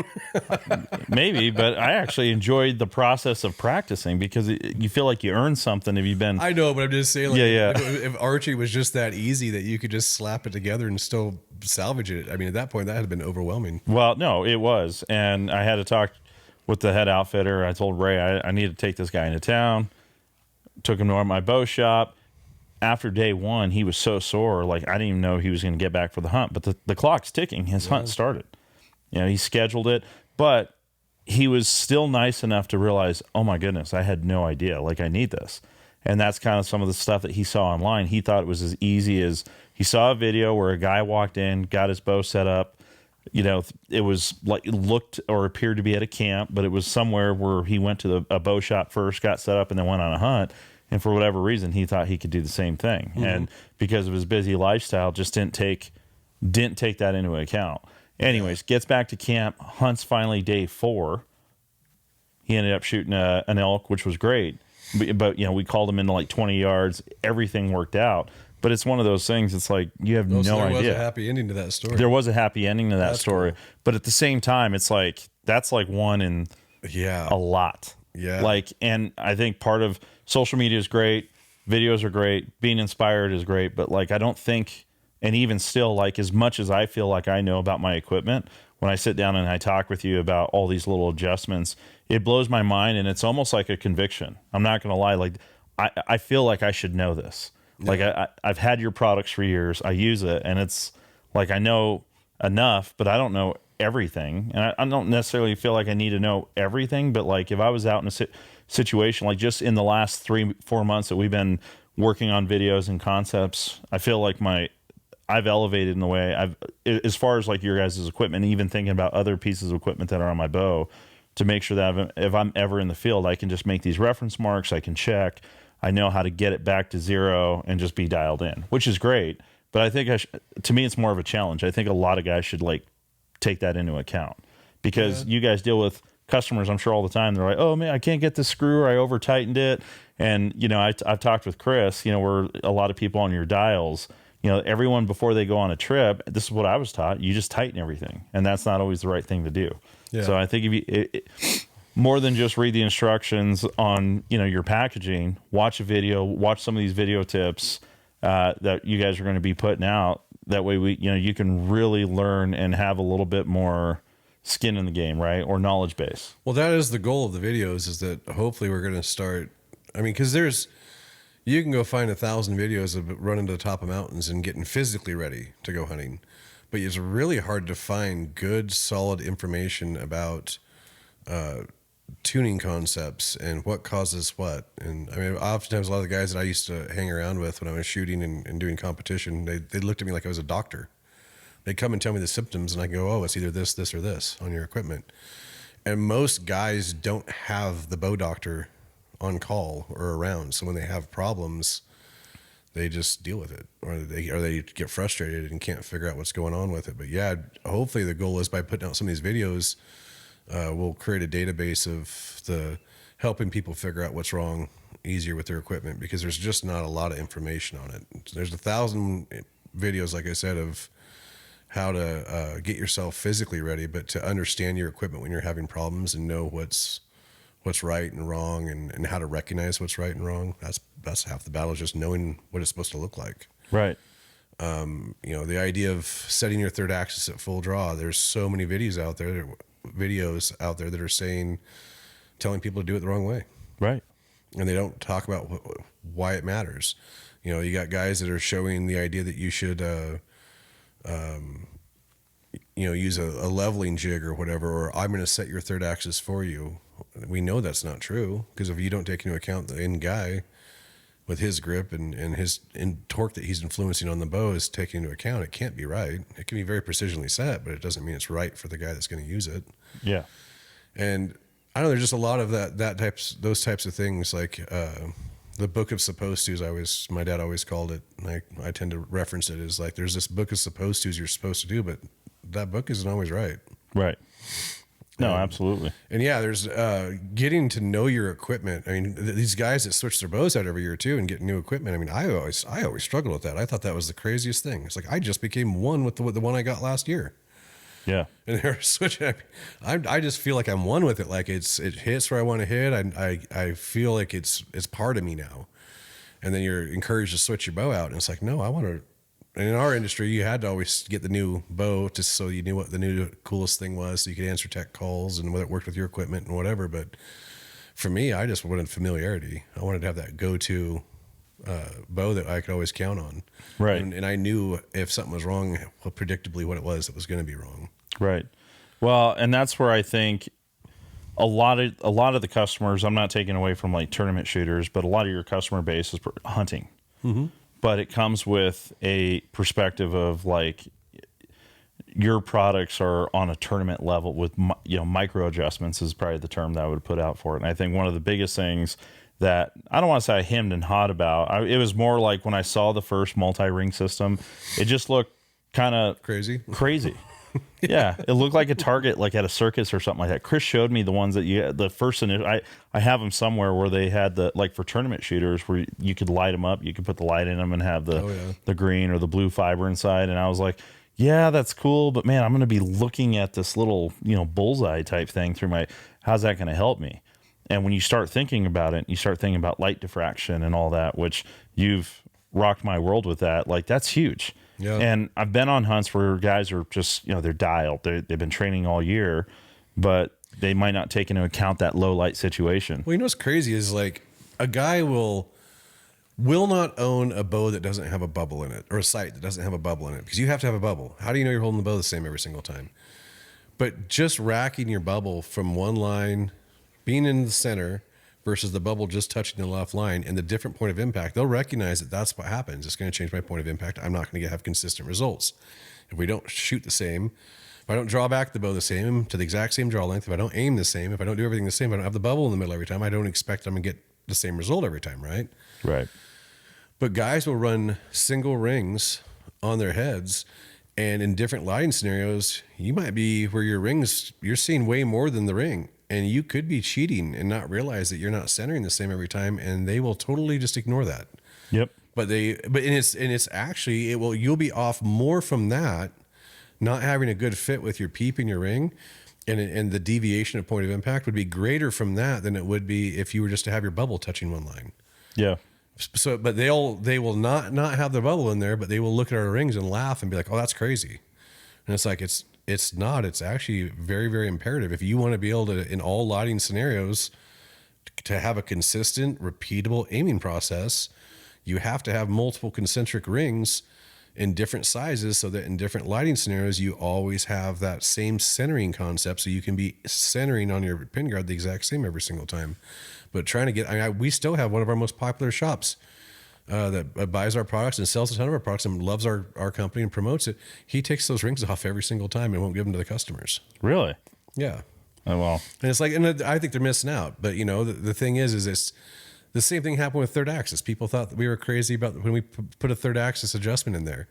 maybe, but I actually enjoyed the process of practicing, because you feel like you earned something if you've been. I know, but I'm just saying, yeah. If archery was just that easy that you could just slap it together and still salvage it, I mean, at that point, that had been overwhelming. Well, no, it was. And I had to talk with the head outfitter. I told Ray, I need to take this guy into town. Took him to my bow shop. After day one, he was so sore, like I didn't even know he was going to get back for the hunt. But the clock's ticking. His hunt started. He scheduled it, but he was still nice enough to realize, oh my goodness, I had no idea. Like, I need this. And that's kind of some of the stuff that he saw online. He thought it was as easy as He saw a video where a guy walked in, got his bow set up. You know, it was like it looked or appeared to be at a camp, but it was somewhere where he went to a bow shop first, got set up, and then went on a hunt. And for whatever reason, he thought he could do the same thing. And because of his busy lifestyle, just didn't take that into account. Anyways, gets back to camp, hunts finally day 4. He ended up shooting an elk, which was great. But, you know, we called him into like 20 yards. Everything worked out. But it's one of those things. It's like you have no idea. There was a happy ending to that story. There was a happy ending to that story. Cool. But at the same time, it's like that's like one in a lot. Yeah. Like, and I think part of social media is great. Videos are great. Being inspired is great. But like, I don't think, and even still, like as much as I feel like I know about my equipment, when I sit down and I talk with you about all these little adjustments, it blows my mind. And it's almost like a conviction. I'm not going to lie. Like I feel like I should know this. Like I've had your products for years. I use it, and it's like I know enough, but I don't know everything. And I don't necessarily feel like I need to know everything. But like if I was out in a situation, like just in the last 3-4 months that we've been working on videos and concepts, I feel like I've elevated in the way I've, as far as like your guys' equipment, even thinking about other pieces of equipment that are on my bow, to make sure that if I'm ever in the field, I can just make these reference marks. I can check. I know how to get it back to 0 and just be dialed in, which is great. But I think to me, it's more of a challenge. I think a lot of guys should like take that into account, because you guys deal with customers, I'm sure, all the time. They're like, oh man, I can't get this screw, or I over tightened it. And, you know, I've talked with Chris, you know, where a lot of people on your dials, you know, everyone before they go on a trip, this is what I was taught. You just tighten everything. And that's not always the right thing to do. Yeah. So I think if you, more than just read the instructions on, you know, your packaging, watch a video, watch some of these video tips that you guys are going to be putting out. That way you can really learn and have a little bit more skin in the game, right? Or knowledge base. Well, that is the goal of the videos, is that hopefully we're going to start. I mean, because you can go find 1,000 videos of running to the top of mountains and getting physically ready to go hunting, but it's really hard to find good, solid information about tuning concepts and what causes what. And I mean, oftentimes a lot of the guys that I used to hang around with when I was shooting and doing competition, they looked at me like I was a doctor. They'd come and tell me the symptoms, and I go, oh, it's either this, this, or this on your equipment. And most guys don't have the bow doctor on call or around. So when they have problems, they just deal with it, or they get frustrated and can't figure out what's going on with it. But yeah, hopefully the goal is by putting out some of these videos, we'll create a database of helping people figure out what's wrong easier with their equipment, because there's just not a lot of information on it. There's 1,000 videos, like I said, of how to get yourself physically ready, but to understand your equipment when you're having problems and know what's right and wrong, and how to recognize what's right and wrong. That's half the battle, is just knowing what it's supposed to look like. Right. You know, the idea of setting your third axis at full draw, there's so many videos out there that are telling people to do it the wrong way. Right. And they don't talk about why it matters. You know, you got guys that are showing the idea that you should, use a leveling jig or whatever, or I'm going to set your third axis for you. We know that's not true, because if you don't take into account the end guy with his grip and his torque that he's influencing on the bow is taken into account, it can't be right. It can be very precisionally set, but it doesn't mean it's right for the guy that's going to use it. Yeah. And I know there's just a lot of those types of things, like the book of supposed to's. My dad always called it, and I tend to reference it as like, there's this book of supposed to's you're supposed to do, but that book isn't always right. Right. No, absolutely. And yeah, there's getting to know your equipment. I mean, these guys that switch their bows out every year too and get new equipment. I mean, I always struggled with that. I thought that was the craziest thing. It's like I just became one with the one I got last year. Yeah. And they're switching. I just feel like I'm one with it. Like it hits where I want to hit. I feel like it's part of me now. And then you're encouraged to switch your bow out, and it's like, no, I want to. And in our industry, you had to always get the new bow just so you knew what the new coolest thing was, so you could answer tech calls and whether it worked with your equipment and whatever. But for me, I just wanted familiarity. I wanted to have that go-to bow that I could always count on. Right. And I knew if something was wrong, predictably what it was that was going to be wrong. Right. Well, and that's where I think a lot of the customers, I'm not taking away from like tournament shooters, but a lot of your customer base is hunting. Mm-hmm. but it comes with a perspective of like your products are on a tournament level with micro adjustments is probably the term that I would put out for it. And I think one of the biggest things that I don't want to say I hemmed and hawed about, it was more like when I saw the first multi-ring system, it just looked kind of crazy. Yeah, it looked like a target, like at a circus or something like that. Chris showed me the ones that the first initial. I have them somewhere where they had the, like for tournament shooters where you could light them up. You could put the light in them and have the green or the blue fiber inside. And I was like, yeah, that's cool, but man, I'm going to be looking at this little bullseye type thing through my. How's that going to help me? And when you start thinking about it, you start thinking about light diffraction and all that, which you've rocked my world with that. Like that's huge. Yeah. And I've been on hunts where guys are just, they're dialed. They've been training all year, but they might not take into account that low light situation. Well, what's crazy is like a guy will not own a bow that doesn't have a bubble in it, or a sight that doesn't have a bubble in it, because you have to have a bubble. How do you know you're holding the bow the same every single time? But just racking your bubble from one line, being in the center, versus the bubble just touching the left line and the different point of impact, they'll recognize that that's what happens. It's going to change my point of impact. I'm not going to have consistent results. If we don't shoot the same, if I don't draw back the bow the same to the exact same draw length, if I don't aim the same, if I don't do everything the same, if I don't have the bubble in the middle every time, I don't expect I'm going to get the same result every time, right? Right. But guys will run single rings on their heads, and in different lighting scenarios, you might be where your rings, you're seeing way more than the ring. And you could be cheating and not realize that you're not centering the same every time, and they will totally just ignore that. Yep. It's actually you'll be off more from that, not having a good fit with your peep in your ring, and the deviation of point of impact would be greater from that than it would be if you were just to have your bubble touching one line. Yeah. So, but they will not have the bubble in there, but they will look at our rings and laugh and be like, "Oh, that's crazy," and it's like it's not. It's actually very, very imperative if you want to be able to, in all lighting scenarios, to have a consistent, repeatable aiming process. You have to have multiple concentric rings in different sizes so that in different lighting scenarios, you always have that same centering concept. So you can be centering on your pin guard the exact same every single time. But trying to get, we still have one of our most popular shops that buys our products and sells a ton of our products and loves our company and promotes it. He takes those rings off every single time and won't give them to the customers. Really? Yeah. Oh, well. And it's like, and I think they're missing out. But the thing is it's the same thing happened with third axis. People thought that we were crazy about when we put a third axis adjustment in there.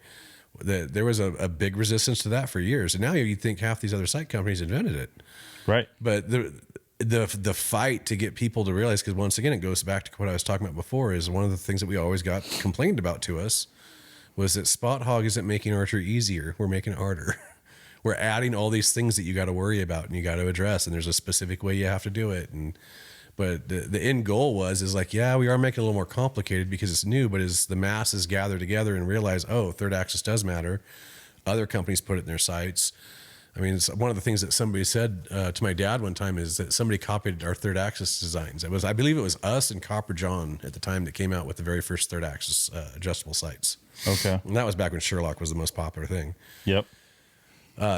There was a big resistance to that for years. And now you'd think half these other sight companies invented it. Right. But the fight to get people to realize, because once again, it goes back to what I was talking about before, is one of the things that we always got complained about to us was that Spot Hogg isn't making archery easier. We're making it harder. We're adding all these things that you got to worry about and you got to address. And there's a specific way you have to do it. But the end goal is like, yeah, we are making it a little more complicated because it's new, but as the masses gather together and realize, oh, third axis does matter. Other companies put it in their sights. I mean, it's one of the things that somebody said to my dad one time is that somebody copied our third axis designs. I believe it was us and Copper John at the time that came out with the very first third axis adjustable sights. Okay. And that was back when Sherlock was the most popular thing. Yep.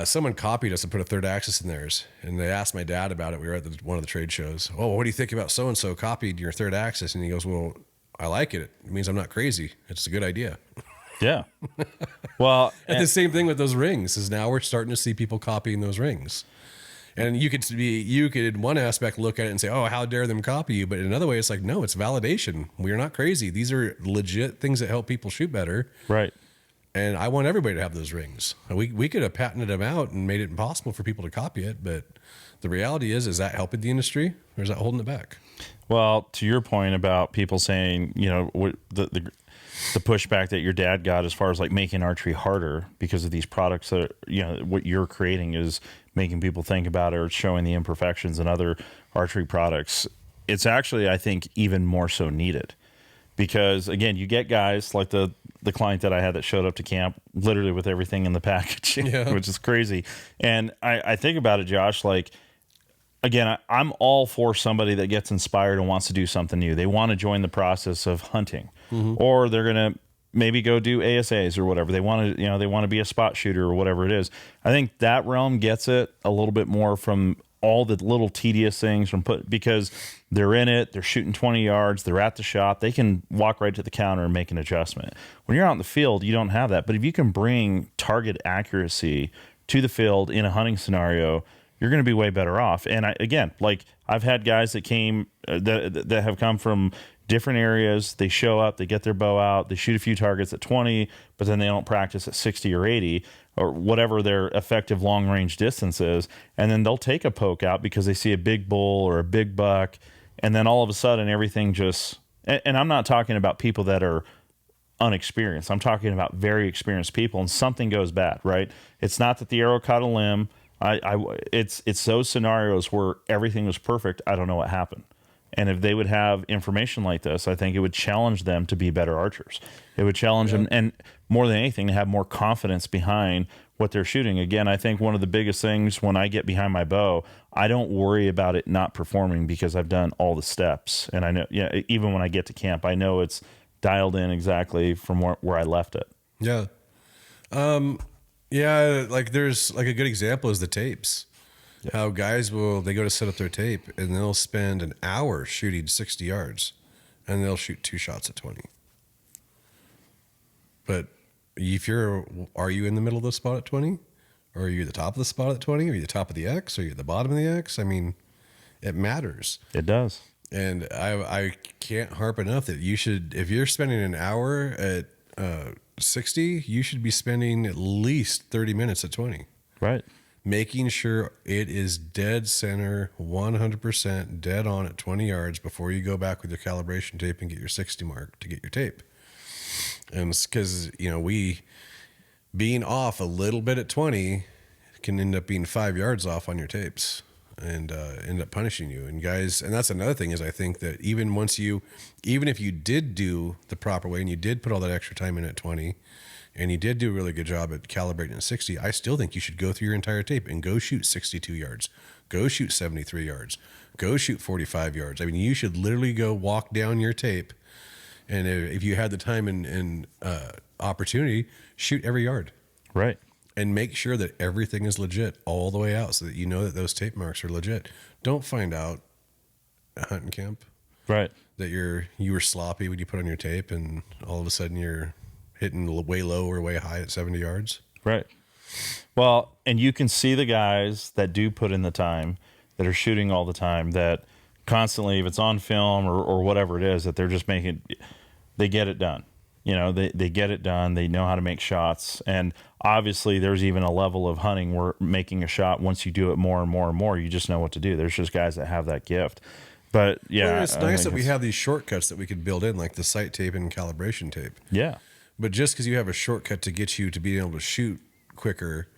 Someone copied us and put a third axis in theirs. And they asked my dad about it. We were at one of the trade shows. Oh, what do you think about so-and-so copied your third axis? And he goes, well, I like it. It means I'm not crazy. It's a good idea. Yeah. Well, and the same thing with those rings is now we're starting to see people copying those rings. And you could in one aspect look at it and say, oh, how dare them copy you? But in another way, it's like, no, it's validation. We are not crazy. These are legit things that help people shoot better. Right. And I want everybody to have those rings. We could have patented them out and made it impossible for people to copy it. But the reality is that helping the industry or is that holding it back? Well, to your point about people saying, the pushback that your dad got as far as like making archery harder because of these products that, what you're creating is making people think about it or showing the imperfections in other archery products. It's actually, I think, even more so needed because again, you get guys like the client that I had that showed up to camp literally with everything in the package, which is crazy. And I think about it, Josh, like, again, I'm all for somebody that gets inspired and wants to do something new. They want to join the process of hunting, or they're going to maybe go do ASAs or whatever. They want to, they want to be a spot shooter or whatever it is. I think that realm gets it a little bit more from all the little tedious things from because they're in it, they're shooting 20 yards, they're at the shot, they can walk right to the counter and make an adjustment. When you're out in the field, you don't have that. But if you can bring target accuracy to the field in a hunting scenario, you're going to be way better off. And again, like I've had guys that came that have come from different areas. They show up, they get their bow out, they shoot a few targets at 20, but then they don't practice at 60 or 80 or whatever their effective long range distance is. And then they'll take a poke out because they see a big bull or a big buck. And then all of a sudden everything just, and I'm not talking about people that are unexperienced. I'm talking about very experienced people, and something goes bad, right? It's not that the arrow caught a limb. It's those scenarios where everything was perfect. I don't know what happened. And if they would have information like this, I think it would challenge them to be better archers. It would challenge them, and more than anything, to have more confidence behind what they're shooting. Again, I think one of the biggest things when I get behind my bow, I don't worry about it not performing because I've done all the steps. And I know, even when I get to camp, I know it's dialed in exactly from where I left it. Yeah. Like there's like a good example is the tapes. Yep. How guys they go to set up their tape and they'll spend an hour shooting 60 yards and they'll shoot 2 shots at 20. But are you in the middle of the spot at 20? Or are you at the top of the spot at 20? Are you at the top of the X? Are you at the bottom of the X? I mean, it matters. It does. And I can't harp enough that you should, if you're spending an hour at 60, you should be spending at least 30 minutes at 20. Right. Making sure it is dead center, 100% dead on at 20 yards before you go back with your calibration tape and get your 60 mark to get your tape. And it's because, being off a little bit at 20 can end up being 5 yards off on your tapes and end up punishing you. And guys, and that's another thing is I think that even if you did do the proper way and you did put all that extra time in at 20, and you did do a really good job at calibrating at 60, I still think you should go through your entire tape and go shoot 62 yards, go shoot 73 yards, go shoot 45 yards. I mean, you should literally go walk down your tape, and if you had the time and opportunity, shoot every yard. Right. And make sure that everything is legit all the way out so that you know that those tape marks are legit. Don't find out at hunting camp right that you were sloppy when you put on your tape and all of a sudden you're hitting way low or way high at 70 yards. Right. Well, and you can see the guys that do put in the time, that are shooting all the time, that constantly, if it's on film or whatever it is, that they're just they get it done. They get it done. They know how to make shots. And obviously there's even a level of hunting where making a shot, once you do it more and more and more, you just know what to do. There's just guys that have that gift. But yeah, it's nice that we have these shortcuts that we could build in, like the sight tape and calibration tape. Yeah. But just because you have a shortcut to get you to being able to shoot quicker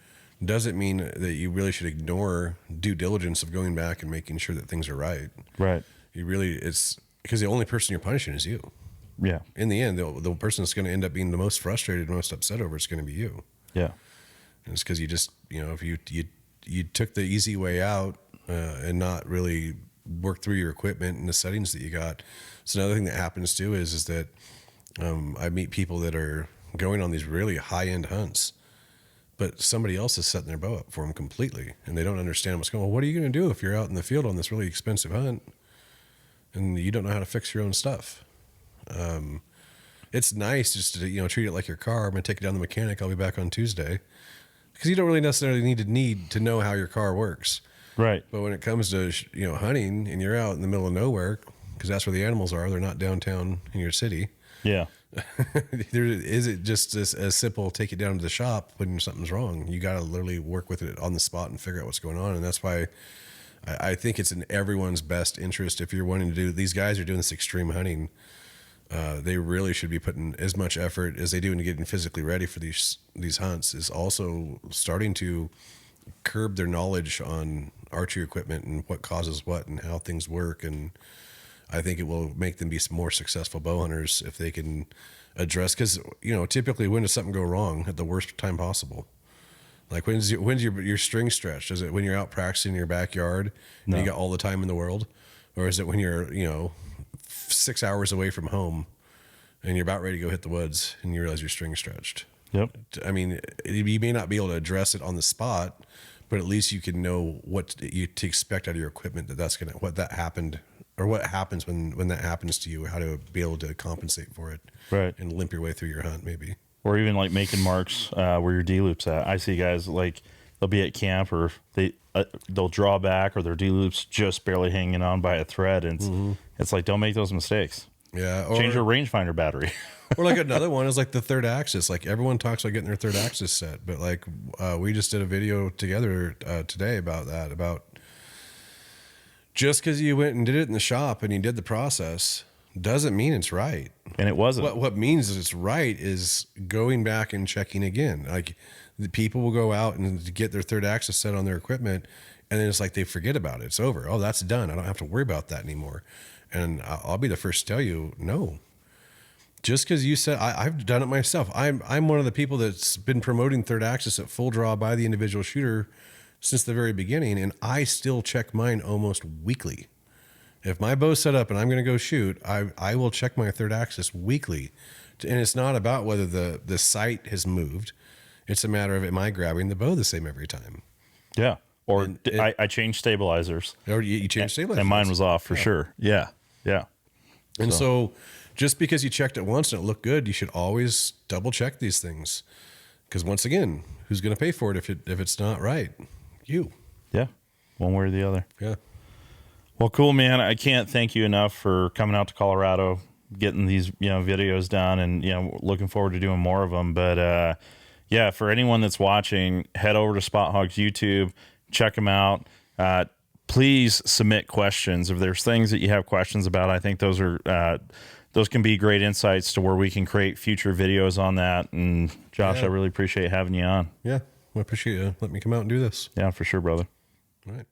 doesn't mean that you really should ignore due diligence of going back and making sure that things are right. Right. It's because the only person you're punishing is you. Yeah. In the end, the person that's going to end up being the most frustrated, most upset over it's going to be you. Yeah. And it's because you just, if you took the easy way out and not really work through your equipment and the settings that you got. So another thing that happens too is that I meet people that are going on these really high-end hunts, but somebody else is setting their bow up for them completely, and they don't understand what's going on. Well, what are you going to do if you're out in the field on this really expensive hunt and you don't know how to fix your own stuff? It's nice just to treat it like your car. I'm going to take it down to the mechanic. I'll be back on Tuesday, because you don't really necessarily need to know how your car works. Right. But when it comes to hunting and you're out in the middle of nowhere, because that's where the animals are, they're not downtown in your city. Yeah. Is it just as simple, take it down to the shop when something's wrong? You got to literally work with it on the spot and figure out what's going on. And that's why I think it's in everyone's best interest, if you're wanting to do, these guys are doing this extreme hunting, they really should be putting as much effort as they do into getting physically ready for these hunts, is also starting to curb their knowledge on archery equipment and what causes what and how things work. And I think it will make them be more successful bow hunters if they can address, because typically when does something go wrong? At the worst time possible. Like when's your string stretched? Is it when you're out practicing in your backyard and you got all the time in the world, or is it when you're 6 hours away from home and you're about ready to go hit the woods and you realize your string stretched? Yep. I mean, you may not be able to address it on the spot, but at least you can know what to expect out of your equipment, what happens when that happens to you, how to be able to compensate for it, Right. and limp your way through your hunt maybe. Or even like making marks where your D-loop's at. I see guys like they'll be at camp or they'll draw back or their D-loop's just barely hanging on by a thread. And it's like, don't make those mistakes. Yeah. Change your rangefinder battery. Or like another one is like the third axis. Like everyone talks about getting their third axis set, but like we just did a video together today about that. About just because you went and did it in the shop and you did the process doesn't mean it's right. And it wasn't. What means it's right is going back and checking again. Like the people will go out and get their third axis set on their equipment, and then it's like they forget about it. It's over. Oh, that's done. I don't have to worry about that anymore. And I'll be the first to tell you, no. Just because you said, I've done it myself. I'm one of the people that's been promoting third axis at full draw by the individual shooter since the very beginning, and I still check mine almost weekly. If my bow's set up and I'm going to go shoot, I will check my third axis weekly. And it's not about whether the sight has moved. It's a matter of, am I grabbing the bow the same every time? Yeah. Or I changed stabilizers. Or you changed stabilizers. And mine was off for sure. Yeah. Yeah. And so just because you checked it once and it looked good, you should always double check these things. Because once again, who's going to pay for it if it's not right? You. Yeah. One way or the other. Yeah. Well, cool, man. I can't thank you enough for coming out to Colorado, getting these, videos done, and, looking forward to doing more of them. But, yeah, for anyone that's watching, head over to Spot Hogg's YouTube, check them out. Please submit questions. If there's things that you have questions about, I think those can be great insights to where we can create future videos on that. And Josh, I really appreciate having you on. Yeah. I appreciate you letting me come out and do this. Yeah, for sure, brother. All right.